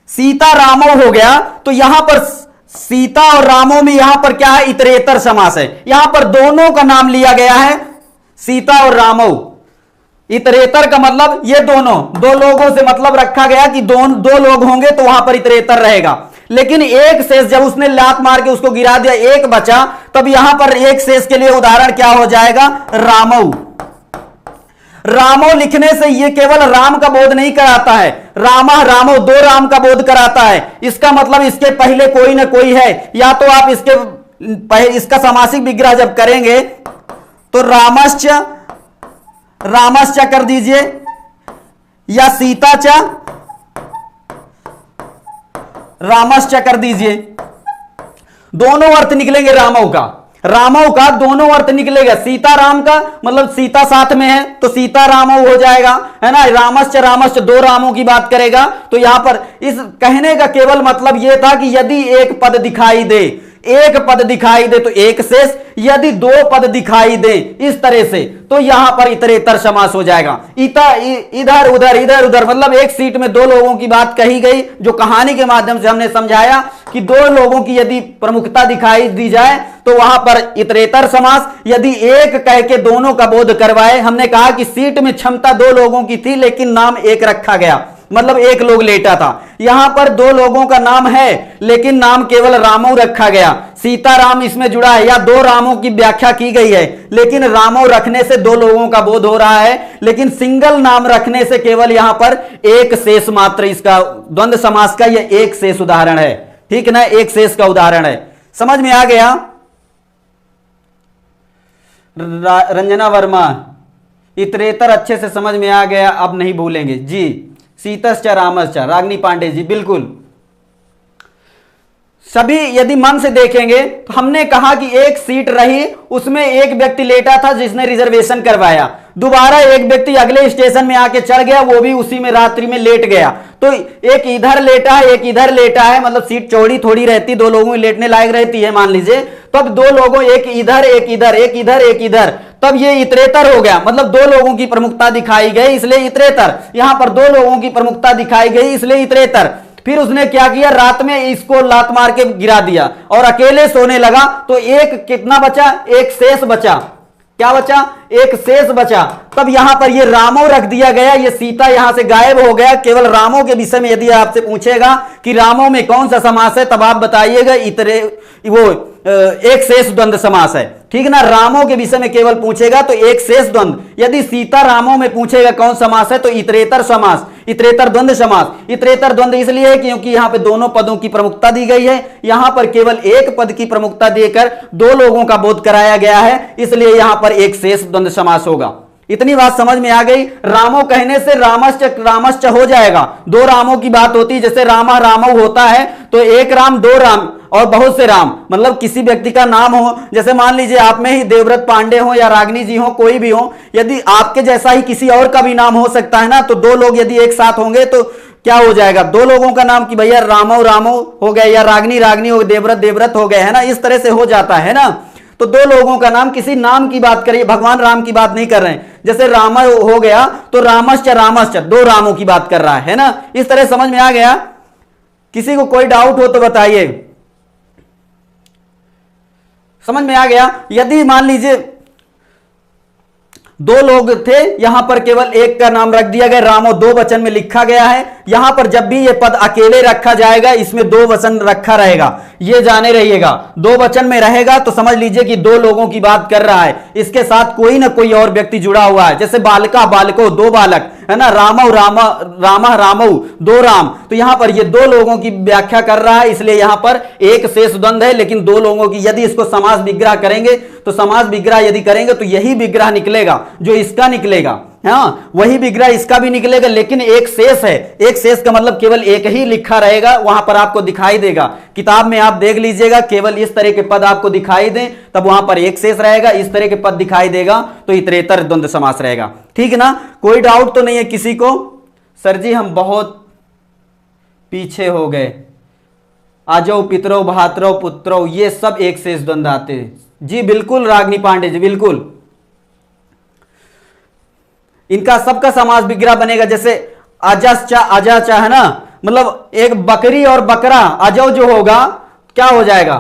सीता रामऊ हो गया, तो यहां पर सीता और रामो में यहां पर क्या है, इतरेतर समास है। यहां पर दोनों का नाम लिया गया है, सीता और रामो। इतरेतर का मतलब ये दोनों, 2 लोगों से मतलब रखा गया कि 2 लोग होंगे तो वहां पर इतरेतर रहेगा। लेकिन एक शेष, जब उसने लात मार के उसको गिरा दिया, एक बचा, तब यहां पर एक शेष के लिए उदाहरण क्या हो जाएगा, रामऊ। रामो लिखने से ये केवल राम का बोध नहीं कराता है, रामा रामो 2 राम का बोध कराता है। इसका मतलब इसके पहले कोई ना कोई है, या तो आप इसका समासिक विग्रह जब करेंगे तो रामश्च, रामश्च कर दीजिए, या सीताच, रामश्च कर दीजिए। दोनों अर्थ निकलेंगे रामो का, रामो का दोनों अर्थ निकलेगा। सीता राम का मतलब सीता साथ में है तो सीता रामो हो जाएगा, है ना। रामश्च रामश्च 2 रामों की बात करेगा। तो यहां पर इस कहने का केवल मतलब यह था कि यदि एक पद दिखाई दे, एक पद दिखाई दे तो एक शेष, यदि 2 पद दिखाई दे इस तरह से तो यहां पर इतरेतर समास हो जाएगा। इधर उधर इधर उधर, मतलब एक सीट में 2 लोगों की बात कही गई, जो कहानी के माध्यम से हमने समझाया कि 2 लोगों की यदि प्रमुखता दिखाई दी जाए तो वहां पर इतरेतर समास। यदि एक कह के दोनों का बोध करवाए, हमने कहा कि सीट में क्षमता 2 लोगों की थी लेकिन नाम एक रखा गया, मतलब एक लोग लेटा था। यहां पर 2 लोगों का नाम है लेकिन नाम केवल रामो रखा गया। सीताराम इसमें जुड़ा है, या 2 रामों की व्याख्या की गई है, लेकिन रामो रखने से 2 लोगों का बोध हो रहा है, लेकिन सिंगल नाम रखने से केवल यहां पर एक शेष मात्र, इसका द्वंद्व समास का यह एक शेष उदाहरण है। ठीक ना, एक शेष का उदाहरण है। समझ में आ गया। रंजना वर्मा, इतरेतर अच्छे से समझ में आ गया, अब नहीं भूलेंगे जी। सीतश्च रामश्च, रागिनी पांडे जी, बिल्कुल सभी यदि मन से देखेंगे तो हमने कहा कि एक सीट रही, उसमें एक व्यक्ति लेटा था जिसने रिजर्वेशन करवाया, दोबारा एक व्यक्ति अगले स्टेशन में आके चढ़ गया, वो भी उसी में रात्रि में लेट गया। तो एक इधर लेटा है एक इधर लेटा है, मतलब सीट चौड़ी थोड़ी रहती, 2 लोगों की लेटने लायक रहती है मान लीजिए। तब 2 लोगों, एक इधर एक इधर, एक इधर एक इधर, तब ये इतरेतर हो गया, मतलब 2 लोगों की प्रमुखता दिखाई गई इसलिए इतरेतर। यहां पर 2 लोगों की प्रमुखता दिखाई गई इसलिए इतरेतर। फिर उसने क्या किया, रात में इसको लात मार के गिरा दिया और अकेले सोने लगा, तो एक कितना बचा, एक शेष बचा। क्या बचा, एक शेष बचा। तब यहां पर ये रामो रख दिया गया, ये सीता यहां से गायब हो गया। केवल रामो के विषय में यदि आपसे पूछेगा कि रामो में कौन सा समास है, तब आप बताइएगा एक शेष द्वंद्व समास है। ठीक ना, रामो के विषय में केवल पूछेगा तो एक शेष द्वंद्व। यदि सीता रामो में पूछेगा कौन समास है तो इतरेतर समास, इतरेतर द्वंद्व समास। इतरेतर द्वंद्व इसलिए है क्योंकि यहां पे दोनों पदों की प्रमुखता दी गई है, यहां पर केवल एक पद की प्रमुखता देकर 2 लोगों का बोध कराया गया है, इसलिए यहां पर एक शेष द्वंद्व समास होगा। इतनी बात समझ में आ गई। रामो कहने से रामश्च रामश्च हो जाएगा। 2 रामों की बात होती है, जैसे रामा रामो होता है तो एक राम 2 राम और बहुत से राम, मतलब किसी व्यक्ति का नाम हो, जैसे मान लीजिए आप में ही देवव्रत पांडे हो या रागिनी जी हो, कोई भी हो, यदि आपके जैसा ही किसी और का भी नाम हो सकता है ना, तो 2 लोग यदि एक साथ होंगे तो क्या हो जाएगा, 2 लोगों का नाम कि भैया रामो रामो हो गए या रागिनी रागिनी हो, देवव्रत देवव्रत हो गए, है ना, इस तरह से हो जाता है ना। तो 2 लोगों का नाम, किसी नाम की बात करिए, भगवान राम की बात नहीं कर रहे हैं। जैसे राम हो गया तो रामश्च रामश्च 2 रामों की बात कर रहा है ना। इस तरह समझ में आ गया। किसी को कोई डाउट हो तो बताइए। समझ में आ गया। यदि मान लीजिए 2 लोग थे, यहां पर केवल एक का नाम रख दिया गया, रामो 2 वचन में लिखा गया है। यहां पर जब भी यह पद अकेले रखा जाएगा इसमें 2 वचन रखा रहेगा, ये जाने रहिएगा। 2 वचन में रहेगा तो समझ लीजिए कि 2 लोगों की बात कर रहा है, इसके साथ कोई ना कोई और व्यक्ति जुड़ा हुआ है। जैसे बालका बालको 2 बालक, है ना, रामौ रामा रामा रामौ, दो राम, तो यहां पर ये दो लोगों की व्याख्या कर रहा है, इसलिए यहां पर एक शेष द्वंद्व है, लेकिन दो लोगों की। यदि इसको समास विग्रह करेंगे तो समास विग्रह यदि करेंगे तो यही विग्रह निकलेगा जो इसका निकलेगा, हाँ वही विग्रह इसका भी निकलेगा, लेकिन एक शेष है। एक शेष का मतलब केवल एक ही लिखा रहेगा, वहां पर आपको दिखाई देगा। किताब में आप देख लीजिएगा, केवल इस तरह के पद आपको दिखाई दें तब वहां पर एक शेष रहेगा, इस तरह के पद दिखाई देगा तो इतरेतर द्वंद्व समास रहेगा। ठीक है ना, कोई डाउट तो नहीं है किसी को? सर जी हम बहुत पीछे हो गए, आजो पितरो भातरो पुत्रो, ये सब एक शेष द्वंद्व आते हैं। जी बिल्कुल रागिनी पांडे जी, बिल्कुल इनका सबका समास विग्रह बनेगा। जैसे अजस्चा अजाचा है ना, मतलब एक बकरी और बकरा, अजो जो होगा क्या हो जाएगा,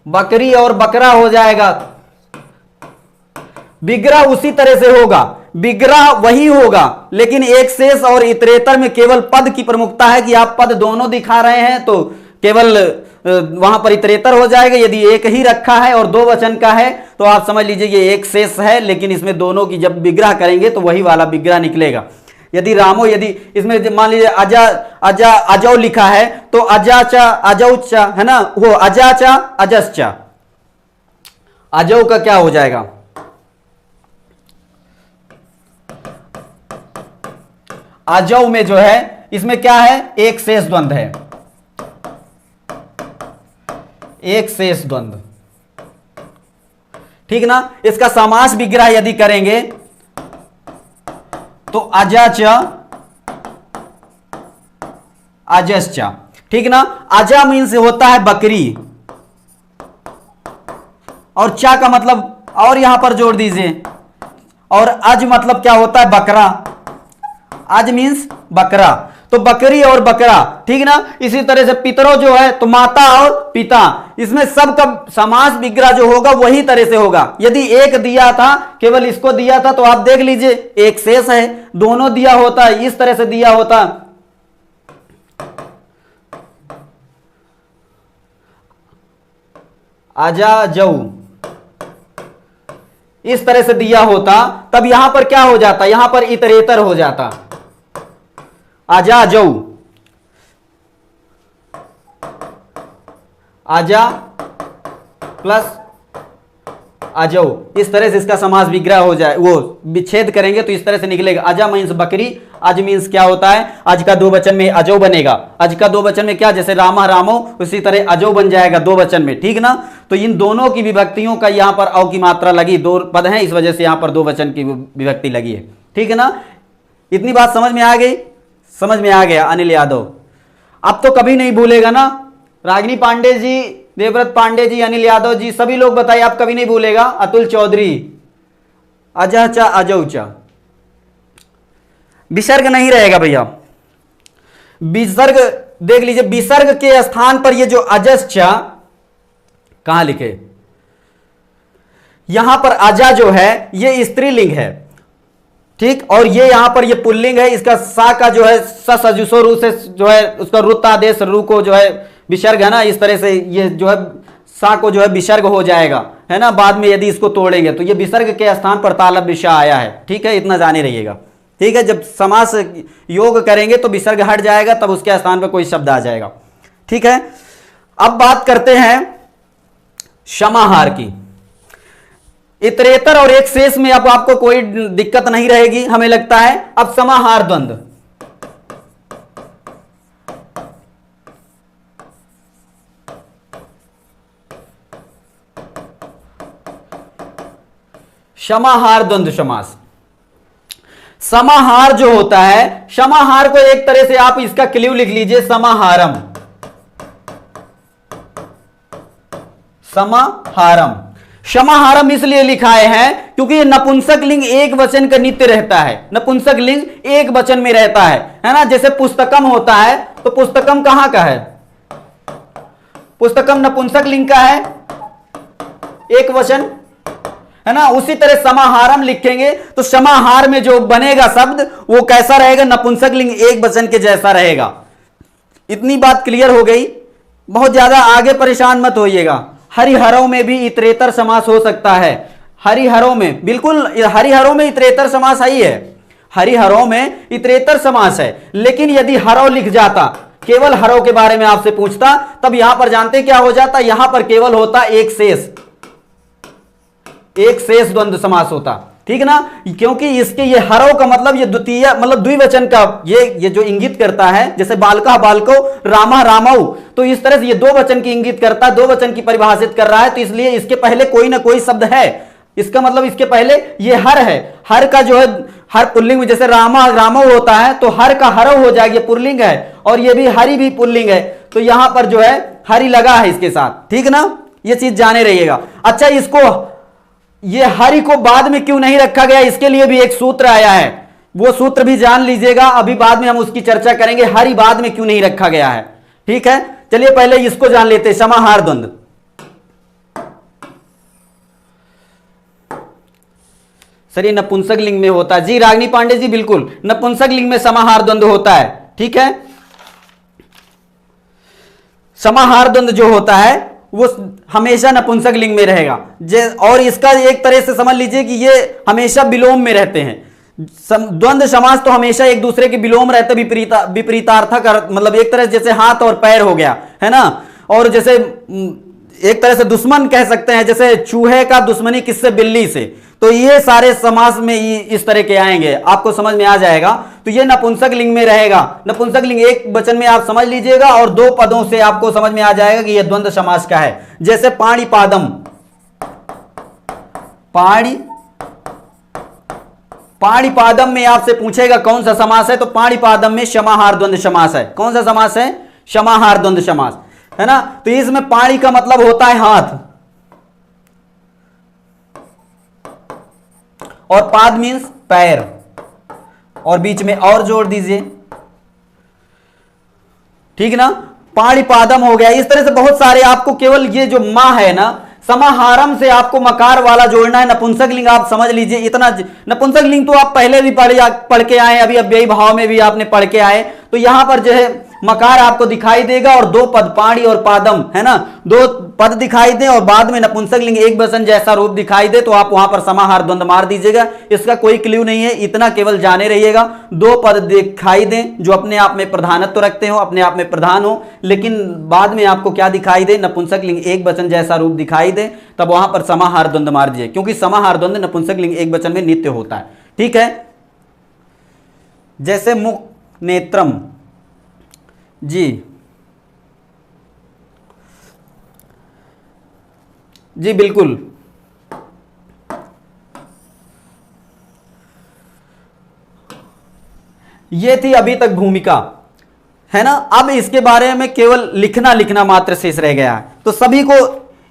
बकरी और बकरा हो जाएगा। विग्रह उसी तरह से होगा, विग्रह वही होगा, लेकिन एक शेष और इतरेतर में केवल पद की प्रमुखता है कि आप पद दोनों दिखा रहे हैं तो केवल वहां पर इतरेतर हो जाएगा। यदि एक ही रखा है और दो वचन का है तो आप समझ लीजिए ये एक शेष है, लेकिन इसमें दोनों की जब विग्रह करेंगे तो वही वाला विग्रह निकलेगा। यदि रामो, यदि इसमें मान लीजिए अजा अजा अजौ लिखा है तो अजाचा अजौचा है ना, वो अजाचा अजस्चा, अजौ का क्या हो जाएगा, अजौ में जो है इसमें क्या है, एक शेष द्वंद्व है, एक शेष द्वंद्व। ठीक ना, इसका समास विग्रह यदि करेंगे तो अजाच अजस्चा। ठीक ना, अजा मीन्स होता है बकरी, और चा का मतलब और यहां पर जोड़ दीजिए, और अज मतलब क्या होता है, बकरा, अज मीन्स बकरा, तो बकरी और बकरा। ठीक ना, इसी तरह से पितरो जो है तो माता और पिता, इसमें सब का समास विग्रह जो होगा वही तरह से होगा। यदि एक दिया था, केवल इसको दिया था तो आप देख लीजिए एक शेष है, दोनों दिया होता है इस तरह से दिया होता, आजा जऊ इस तरह से दिया होता तब यहां पर क्या हो जाता, यहां पर इतरेतर हो जाता, आजा जऊ, आजा प्लस अजौ, इस तरह से इसका समास विग्रह हो जाए, वो विच्छेद करेंगे तो इस तरह से निकलेगा। अजा मीन्स बकरी, अज मीन्स क्या होता है, अज का दो वचन में अजौ बनेगा, अज का दो वचन में क्या, जैसे रामा रामो उसी तरह अजौ बन जाएगा दो वचन में। ठीक ना, तो इन दोनों की विभक्तियों का यहां पर अव की मात्रा लगी, दो पद हैं इस वजह से यहां पर दो वचन की विभक्ति लगी है। ठीक है ना, इतनी बात समझ में आ गई, समझ में आ गया अनिल यादव? अब तो कभी नहीं भूलेगा ना, रागिनी पांडे जी, देवव्रत पांडे जी, अनिल यादव जी, सभी लोग बताइए, आप कभी नहीं भूलेगा। अतुल चौधरी, अजहचा अजौचा, विसर्ग नहीं रहेगा भैया, विसर्ग देख लीजिए, विसर्ग के स्थान पर ये जो अजस्चा कहां लिखे, यहां पर अजा जो है ये स्त्रीलिंग है, ठीक, और ये यहां पर ये पुल्लिंग है, इसका सा का जो है सजुसो रू से जो है उसका रुत आदेश रू को जो है विसर्ग है ना, इस तरह से ये जो है सा को जो है विसर्ग हो जाएगा, है ना, बाद में यदि इसको तोड़ेंगे तो ये विसर्ग के स्थान पर तालब विषा आया है। ठीक है, इतना जाने रहिएगा। ठीक है, जब समास योग करेंगे तो विसर्ग हट जाएगा, तब उसके स्थान पर कोई शब्द आ जाएगा। ठीक है, अब बात करते हैं समाहार की। इतरेतर और एक शेष में अब आपको कोई दिक्कत नहीं रहेगी हमें लगता है। अब समाहार द्वंद्व, समाहार द्वंद्व समास। समाहार जो होता है, समाहार को एक तरह से आप इसका क्ल्यू लिख लीजिए, समाहारम, समाहारम। समाहारम इसलिए लिखाए हैं क्योंकि ये नपुंसक लिंग एक वचन का नित्य रहता है, नपुंसक लिंग एक वचन में रहता है ना। जैसे पुस्तकम होता है तो पुस्तकम कहां का है, पुस्तकम नपुंसक लिंग का है, एक वचन है ना। उसी तरह समाहारम लिखेंगे तो समाहार में जो बनेगा शब्द वो कैसा रहेगा, नपुंसक लिंग एक वचन के जैसा रहेगा। इतनी बात क्लियर हो गई, बहुत ज्यादा आगे परेशान मत होइएगा। हरिहरों में भी इतरेतर समास हो सकता है, हरिहरों में, बिल्कुल हरिहरों में इतरेतर समास आई है, हरिहरों में इतरेतर समास है। लेकिन यदि हरव लिख जाता, केवल हरव के बारे में आपसे पूछता, तब यहां पर जानते क्या हो जाता, यहां पर केवल होता एक शेष द्वंद्व समास होता, ठीक ना। क्योंकि इसके ये हरव का मतलब ये द्वितीय मतलब द्विवचन का ये जो इंगित करता है, जैसे बालका बालको रामा रामऊ, तो इस तरह से ये दो वचन की इंगित करता है, दो वचन की परिभाषित कर रहा है, तो इसलिए इसके पहले कोई ना कोई शब्द है। इसका मतलब इसके पहले ये हर है, हर का जो है हर पुल्लिंग में, जैसे रामा रामऊ होता है तो हर का हरव हो जाएगा, ये पुल्लिंग है, और ये भी हरि भी पुल्लिंग है, तो यहां पर जो है हरि लगा है इसके साथ, ठीक ना, ये चीज जाने रहिएगा। अच्छा, इसको ये हरि को बाद में क्यों नहीं रखा गया, इसके लिए भी एक सूत्र आया है, वो सूत्र भी जान लीजिएगा, अभी बाद में हम उसकी चर्चा करेंगे, हरि बाद में क्यों नहीं रखा गया है, ठीक है। चलिए पहले इसको जान लेते हैं, समाहार द्वंद्व। सर ये नपुंसक लिंग में होता है जी, रागिनी पांडे जी, बिल्कुल नपुंसक लिंग में समाहार द्वंद्व होता है, ठीक है। समाहार द्वंद्व जो होता है वो हमेशा नपुंसक लिंग में रहेगा, और इसका एक तरह से समझ लीजिए कि ये हमेशा विलोम में रहते हैं। द्वंद्व समास तो हमेशा एक दूसरे के विलोम रहते, विपरीतार्थक, मतलब एक तरह जैसे हाथ और पैर हो गया है ना, और जैसे एक तरह से दुश्मन कह सकते हैं, जैसे चूहे का दुश्मनी किससे, बिल्ली से, तो ये सारे समास में इस तरह के आएंगे, आपको समझ में आ जाएगा। तो ये नपुंसक लिंग में रहेगा, नपुंसक लिंग एक वचन में आप समझ लीजिएगा, और दो पदों से आपको समझ में आ जाएगा कि यह द्वंद्व समास का है। जैसे पाणिपादम, पाणिपादम में आपसे पूछेगा कौन सा समास है, तो पाणिपादम में समाहार द्वंद्व समास है। कौन सा समास है, समाहार द्वंद्व समास, है ना। तो इसमें पाणी का मतलब होता है हाथ, और पाद मीन्स पैर, और बीच में और जोड़ दीजिए, ठीक ना, पाणिपादम हो गया। इस तरह से बहुत सारे, आपको केवल ये जो मां है ना, समाहारम से आपको मकार वाला जोड़ना है। नपुंसक लिंग आप समझ लीजिए इतना, नपुंसक लिंग तो आप पहले भी पढ़ के आए, अभी अव्ययी भाव में भी आपने पढ़ के आए, तो यहां पर जो है मकार आपको दिखाई देगा, और दो पद पाणी और पादम, है ना, दो पद दिखाई दे, और बाद में नपुंसक लिंग एक वचन जैसा रूप दिखाई दे, तो आप वहां पर समाहार द्वंद्व मार दीजिएगा। इसका कोई क्ल्यू नहीं है, इतना केवल जाने रहिएगा। दो पद दिखाई दें जो अपने आप में प्रधानत्व रखते हो, अपने आप में प्रधान हो, लेकिन बाद में आपको क्या दिखाई दे, नपुंसक लिंग एक वचन जैसा रूप दिखाई दे, तब वहां पर समाहार द्वंद्व मार दीजिए, क्योंकि समाहार द्वंद्व नपुंसक लिंग एक वचन में नित्य होता है, ठीक है। जैसे मुख नेत्रम जी, जी बिल्कुल, ये थी अभी तक भूमिका, है ना। अब इसके बारे में केवल लिखना मात्र शेष रह गया है। तो सभी को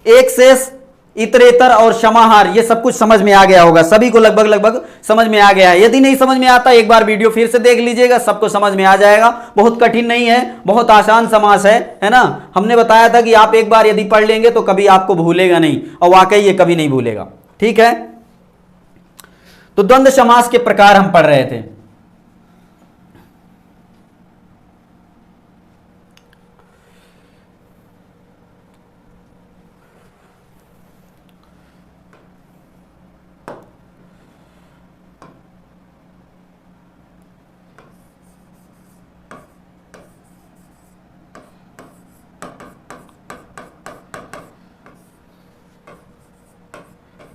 एक शेष, इतरेतर और समाहार, ये सब कुछ समझ में आ गया होगा, सभी को लगभग समझ में आ गया है। यदि नहीं समझ में आता, एक बार वीडियो फिर से देख लीजिएगा, सबको समझ में आ जाएगा। बहुत कठिन नहीं है, बहुत आसान समास है ना। हमने बताया था कि आप एक बार यदि पढ़ लेंगे तो कभी आपको भूलेगा नहीं, और वाकई ये कभी नहीं भूलेगा, ठीक है। तो द्वंद्व समास के प्रकार हम पढ़ रहे थे।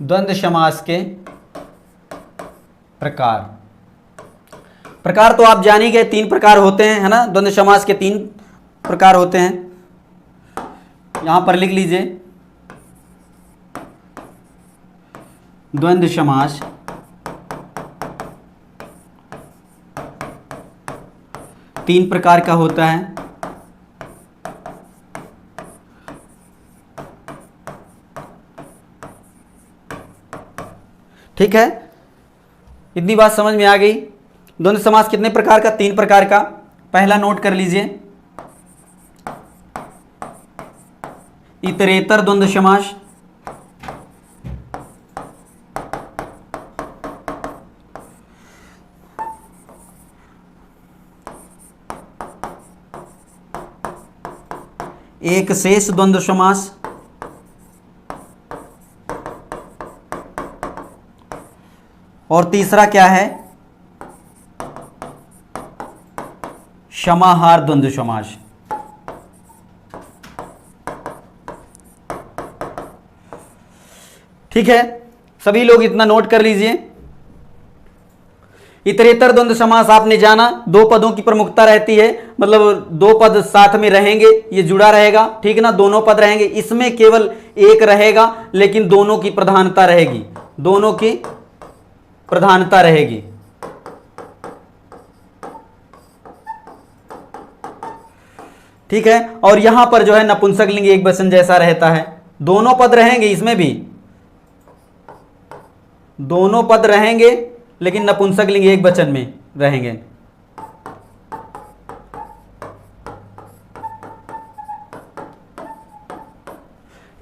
द्वंद्व समास के प्रकार तो आप जान ही गए, तीन प्रकार होते हैं, है ना। द्वंद्व समास के तीन प्रकार होते हैं, यहां पर लिख लीजिए। द्वंद्व समास तीन प्रकार का होता है। ठीक है, इतनी बात समझ में आ गई। द्वंद्व समास कितने प्रकार का, तीन प्रकार का। पहला नोट कर लीजिए, इतरेतर द्वंद्व समास, एक शेष द्वंद्व समास, और तीसरा क्या है, समाहार द्वंद्व समास। ठीक है, सभी लोग इतना नोट कर लीजिए। इतरेतर द्वंद्व समास आपने जाना, दो पदों की प्रमुखता रहती है, मतलब दो पद साथ में रहेंगे, ये जुड़ा रहेगा, ठीक ना, दोनों पद रहेंगे, इसमें केवल एक रहेगा लेकिन दोनों की प्रधानता रहेगी, दोनों की प्रधानता रहेगी। ठीक है, और यहां पर जो है नपुंसकलिंग एक वचन जैसा रहता है, दोनों पद रहेंगे, इसमें भी दोनों पद रहेंगे लेकिन नपुंसकलिंग एक वचन में रहेंगे।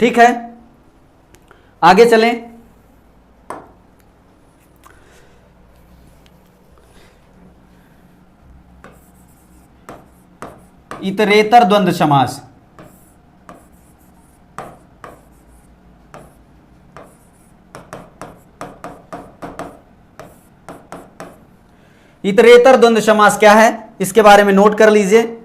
ठीक है, आगे चलें। इतरेतर द्वंद्व समास। इतरेतर द्वंद्व समास क्या है, इसके बारे में नोट कर लीजिए।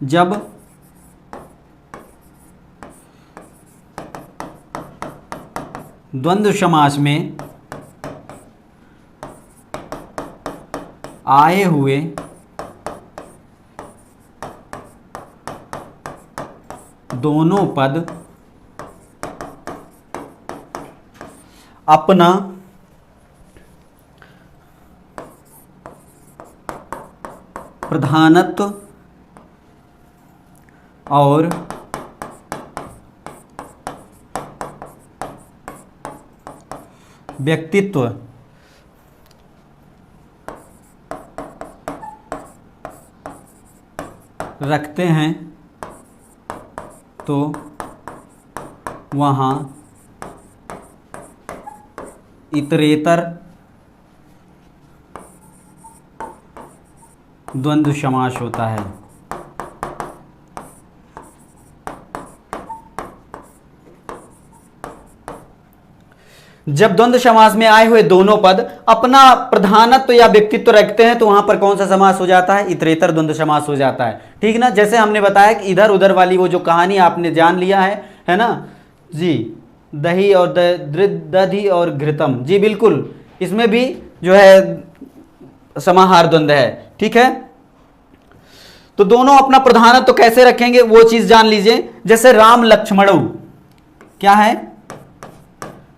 जब द्वंद्व समास में आए हुए दोनों पद अपना प्रधानत्व और व्यक्तित्व रखते हैं तो वहाँ इतरेतर द्वंद्व समास होता है। जब द्वंद्व समास में आए हुए दोनों पद अपना प्रधानत्व या व्यक्तित्व रखते हैं तो वहां पर कौन सा समास हो जाता है, इतरेतर द्वंद्व समास हो जाता है। ठीक ना, जैसे हमने बताया कि इधर उधर वाली वो जो कहानी आपने जान लिया है ना जी, दही और दधि और घृतम, जी बिल्कुल, इसमें भी जो है समाहार द्वंद्व है। ठीक है, तो दोनों अपना प्रधानत्व कैसे रखेंगे वो चीज जान लीजिए। जैसे राम लक्ष्मणौ, क्या है,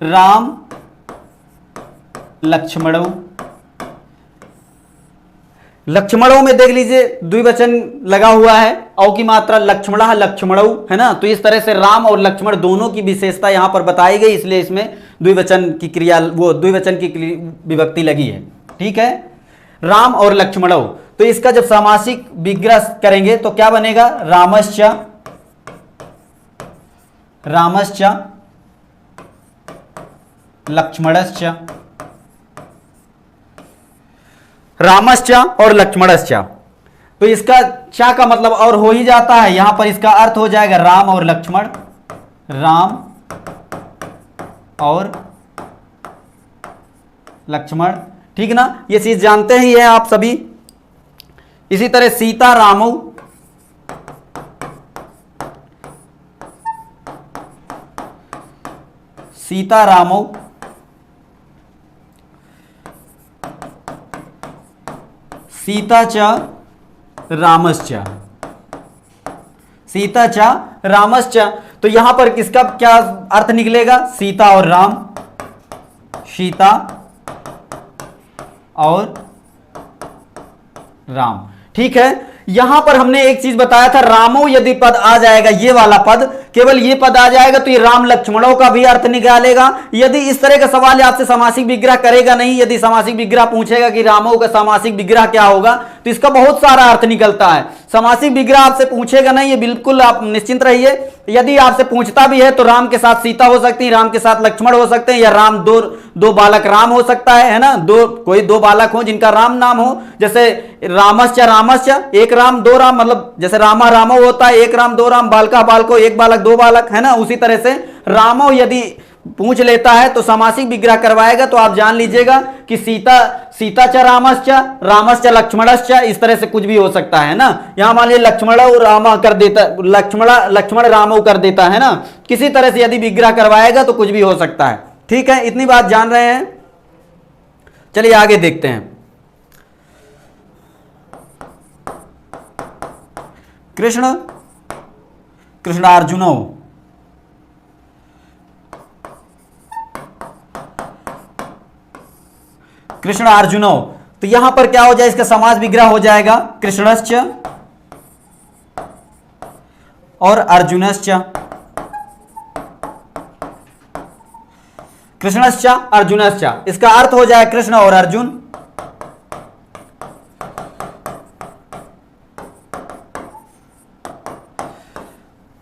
राम लक्ष्मणौ, लक्ष्मणों में देख लीजिए द्विवचन लगा हुआ है, औ की मात्रा लक्ष्मणः लक्ष्मणौ, है ना, तो इस तरह से राम और लक्ष्मण दोनों की विशेषता यहां पर बताई गई, इसलिए इसमें द्विवचन की क्रिया, वो द्विवचन की विभक्ति लगी है। ठीक है, राम और लक्ष्मणौ, तो इसका जब सामासिक विग्रह करेंगे तो क्या बनेगा, रामश्च, रामश्च लक्ष्मणश्च, रामश्च और लक्ष्मणश्च, तो इसका चा का मतलब और हो ही जाता है, यहां पर इसका अर्थ हो जाएगा राम और लक्ष्मण, राम और लक्ष्मण। ठीक ना, ये चीज जानते ही हैं आप सभी। इसी तरह सीता रामौ, सीता रामौ, सीता च रामश्च, सीता च रामश्च, तो यहां पर किसका क्या अर्थ निकलेगा, सीता और राम, सीता और राम। ठीक है, यहां पर हमने एक चीज बताया था, रामो यदि पद आ जाएगा, ये वाला पद केवल ये पद आ जाएगा तो ये राम लक्ष्मणों का भी अर्थ निकालेगा। यदि इस तरह का सवाल आपसे समासिक विग्रह करेगा नहीं, यदि समासिक विग्रह पूछेगा कि रामों का समासिक विग्रह क्या होगा, तो इसका बहुत सारा अर्थ निकलता है। समासिक विग्रह आपसे पूछेगा नहीं, ये बिल्कुल आप निश्चिंत रहिए। यदि आपसे पूछता भी है तो राम के साथ सीता हो सकती है, राम के साथ लक्ष्मण हो सकते हैं, या राम दो बालक राम हो सकता है ना, कोई दो बालक हो जिनका राम नाम हो, जैसे रामश्च रामश्च, एक राम दो राम, मतलब जैसे रामा रामो होता है एक राम दो राम, बालका बालको एक बालक दो बालक, है ना। उसी तरह से रामो यदि पूछ लेता है तो समासिक विग्रह करवाएगा, तो आप जान लीजिएगा कि सीता च रामश्च रामश्च लक्ष्मणश्च, इस तरह से कुछ भी हो सकता है ना। यहां मान लीजिए लक्ष्मण रामा कर देता, लक्ष्मण रामो कर देता है ना, किसी तरह से यदि विग्रह करवाएगा तो कुछ भी हो सकता है। ठीक है, इतनी बात जान रहे हैं। चलिए आगे देखते हैं। कृष्णार्जुनो, कृष्णार्जुनो, तो यहां पर क्या हो जाए, इसका समास विग्रह हो जाएगा कृष्णश्च और अर्जुनश्च, कृष्णश्च अर्जुनश्च, इसका अर्थ हो जाए कृष्ण और अर्जुन।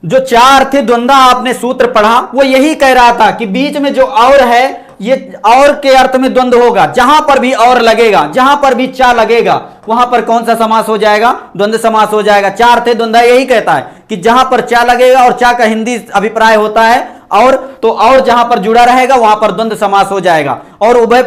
जो चार थे द्वंद्व आपने सूत्र पढ़ा, वो यही कह रहा था कि बीच में जो और है, ये और के अर्थ में द्वंद्व होगा। जहां पर भी और लगेगा, जहां पर भी चा लगेगा, वहां पर कौन सा समास हो जाएगा, द्वंद्व समास हो जाएगा। चार थे द्वंद्व यही कहता है कि जहां पर चा लगेगा, और चा का हिंदी अभिप्राय होता है और, तो और जहां पर जुड़ा रहेगा वहां पर द्वंद्व समास हो जाएगा। और उभय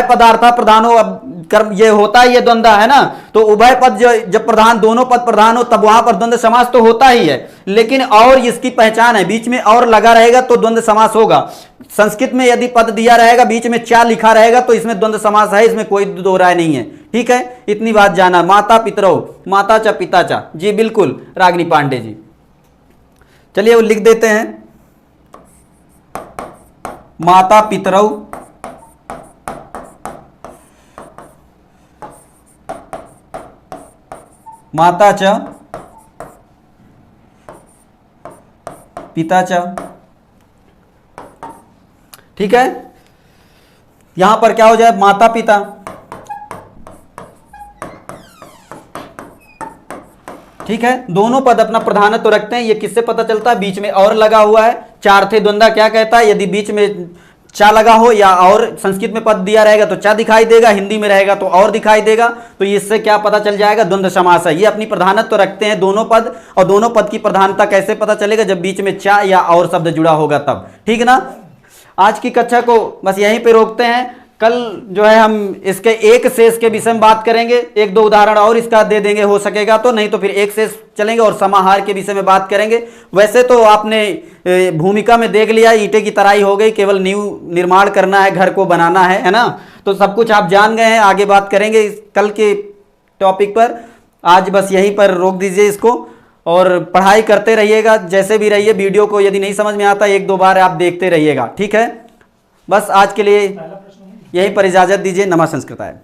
पदार्था प्रधानो कर्म, ये होता है, ये द्वंद्व है ना, तो उभय पद जब प्रधान, दोनों पद प्रधान हो तब वहां पर द्वंद्व समास तो होता ही है। लेकिन और इसकी पहचान है, बीच में और लगा रहेगा तो द्वंद्व समास होगा। संस्कृत में यदि पद दिया रहेगा, बीच में चा लिखा रहेगा, तो इसमें द्वंद्व समास है, इसमें कोई दो राय नहीं है। ठीक है, इतनी बात जाना। माता पितरौ, माता चा पिता चा, जी बिल्कुल रागिनी पांडे जी। चलिए वो लिख देते हैं, माता पितरौ माता च पिता च। ठीक है, यहां पर क्या हो जाए, माता पिता, ठीक है, दोनों पद अपना प्रधानत्व रखते हैं। ये किससे पता चलता है, बीच में और लगा हुआ है। चार थे द्वंद्व क्या कहता है, यदि बीच में चा लगा हो या और संस्कृत में पद दिया रहेगा तो चा दिखाई देगा, हिंदी में रहेगा तो और दिखाई देगा, तो इससे क्या पता चल जाएगा, द्वंद्व समास है। ये अपनी प्रधानत्व रखते हैं दोनों पद, और दोनों पद की प्रधानता कैसे पता चलेगा, जब बीच में चा या और शब्द जुड़ा होगा तब। ठीक ना। आज की कक्षा को बस यहीं पे रोकते हैं। कल जो है हम इसके एक शेष के विषय में बात करेंगे, एक दो उदाहरण और इसका दे देंगे हो सकेगा तो, नहीं तो फिर एक शेष चलेंगे और समाहार के विषय में बात करेंगे। वैसे तो आपने भूमिका में देख लिया, ईंटें की तराई हो गई, केवल नींव निर्माण करना है, घर को बनाना है ना, तो सब कुछ आप जान गए हैं। आगे बात करेंगे कल के टॉपिक पर। आज बस यहीं पर रोक दीजिए इसको, और पढ़ाई करते रहिएगा, जैसे भी रहिए। वीडियो को यदि नहीं समझ में आता, एक दो बार आप देखते रहिएगा। ठीक है, बस आज के लिए यहीं पर इजाजत दीजिए। नमः संस्कृताय।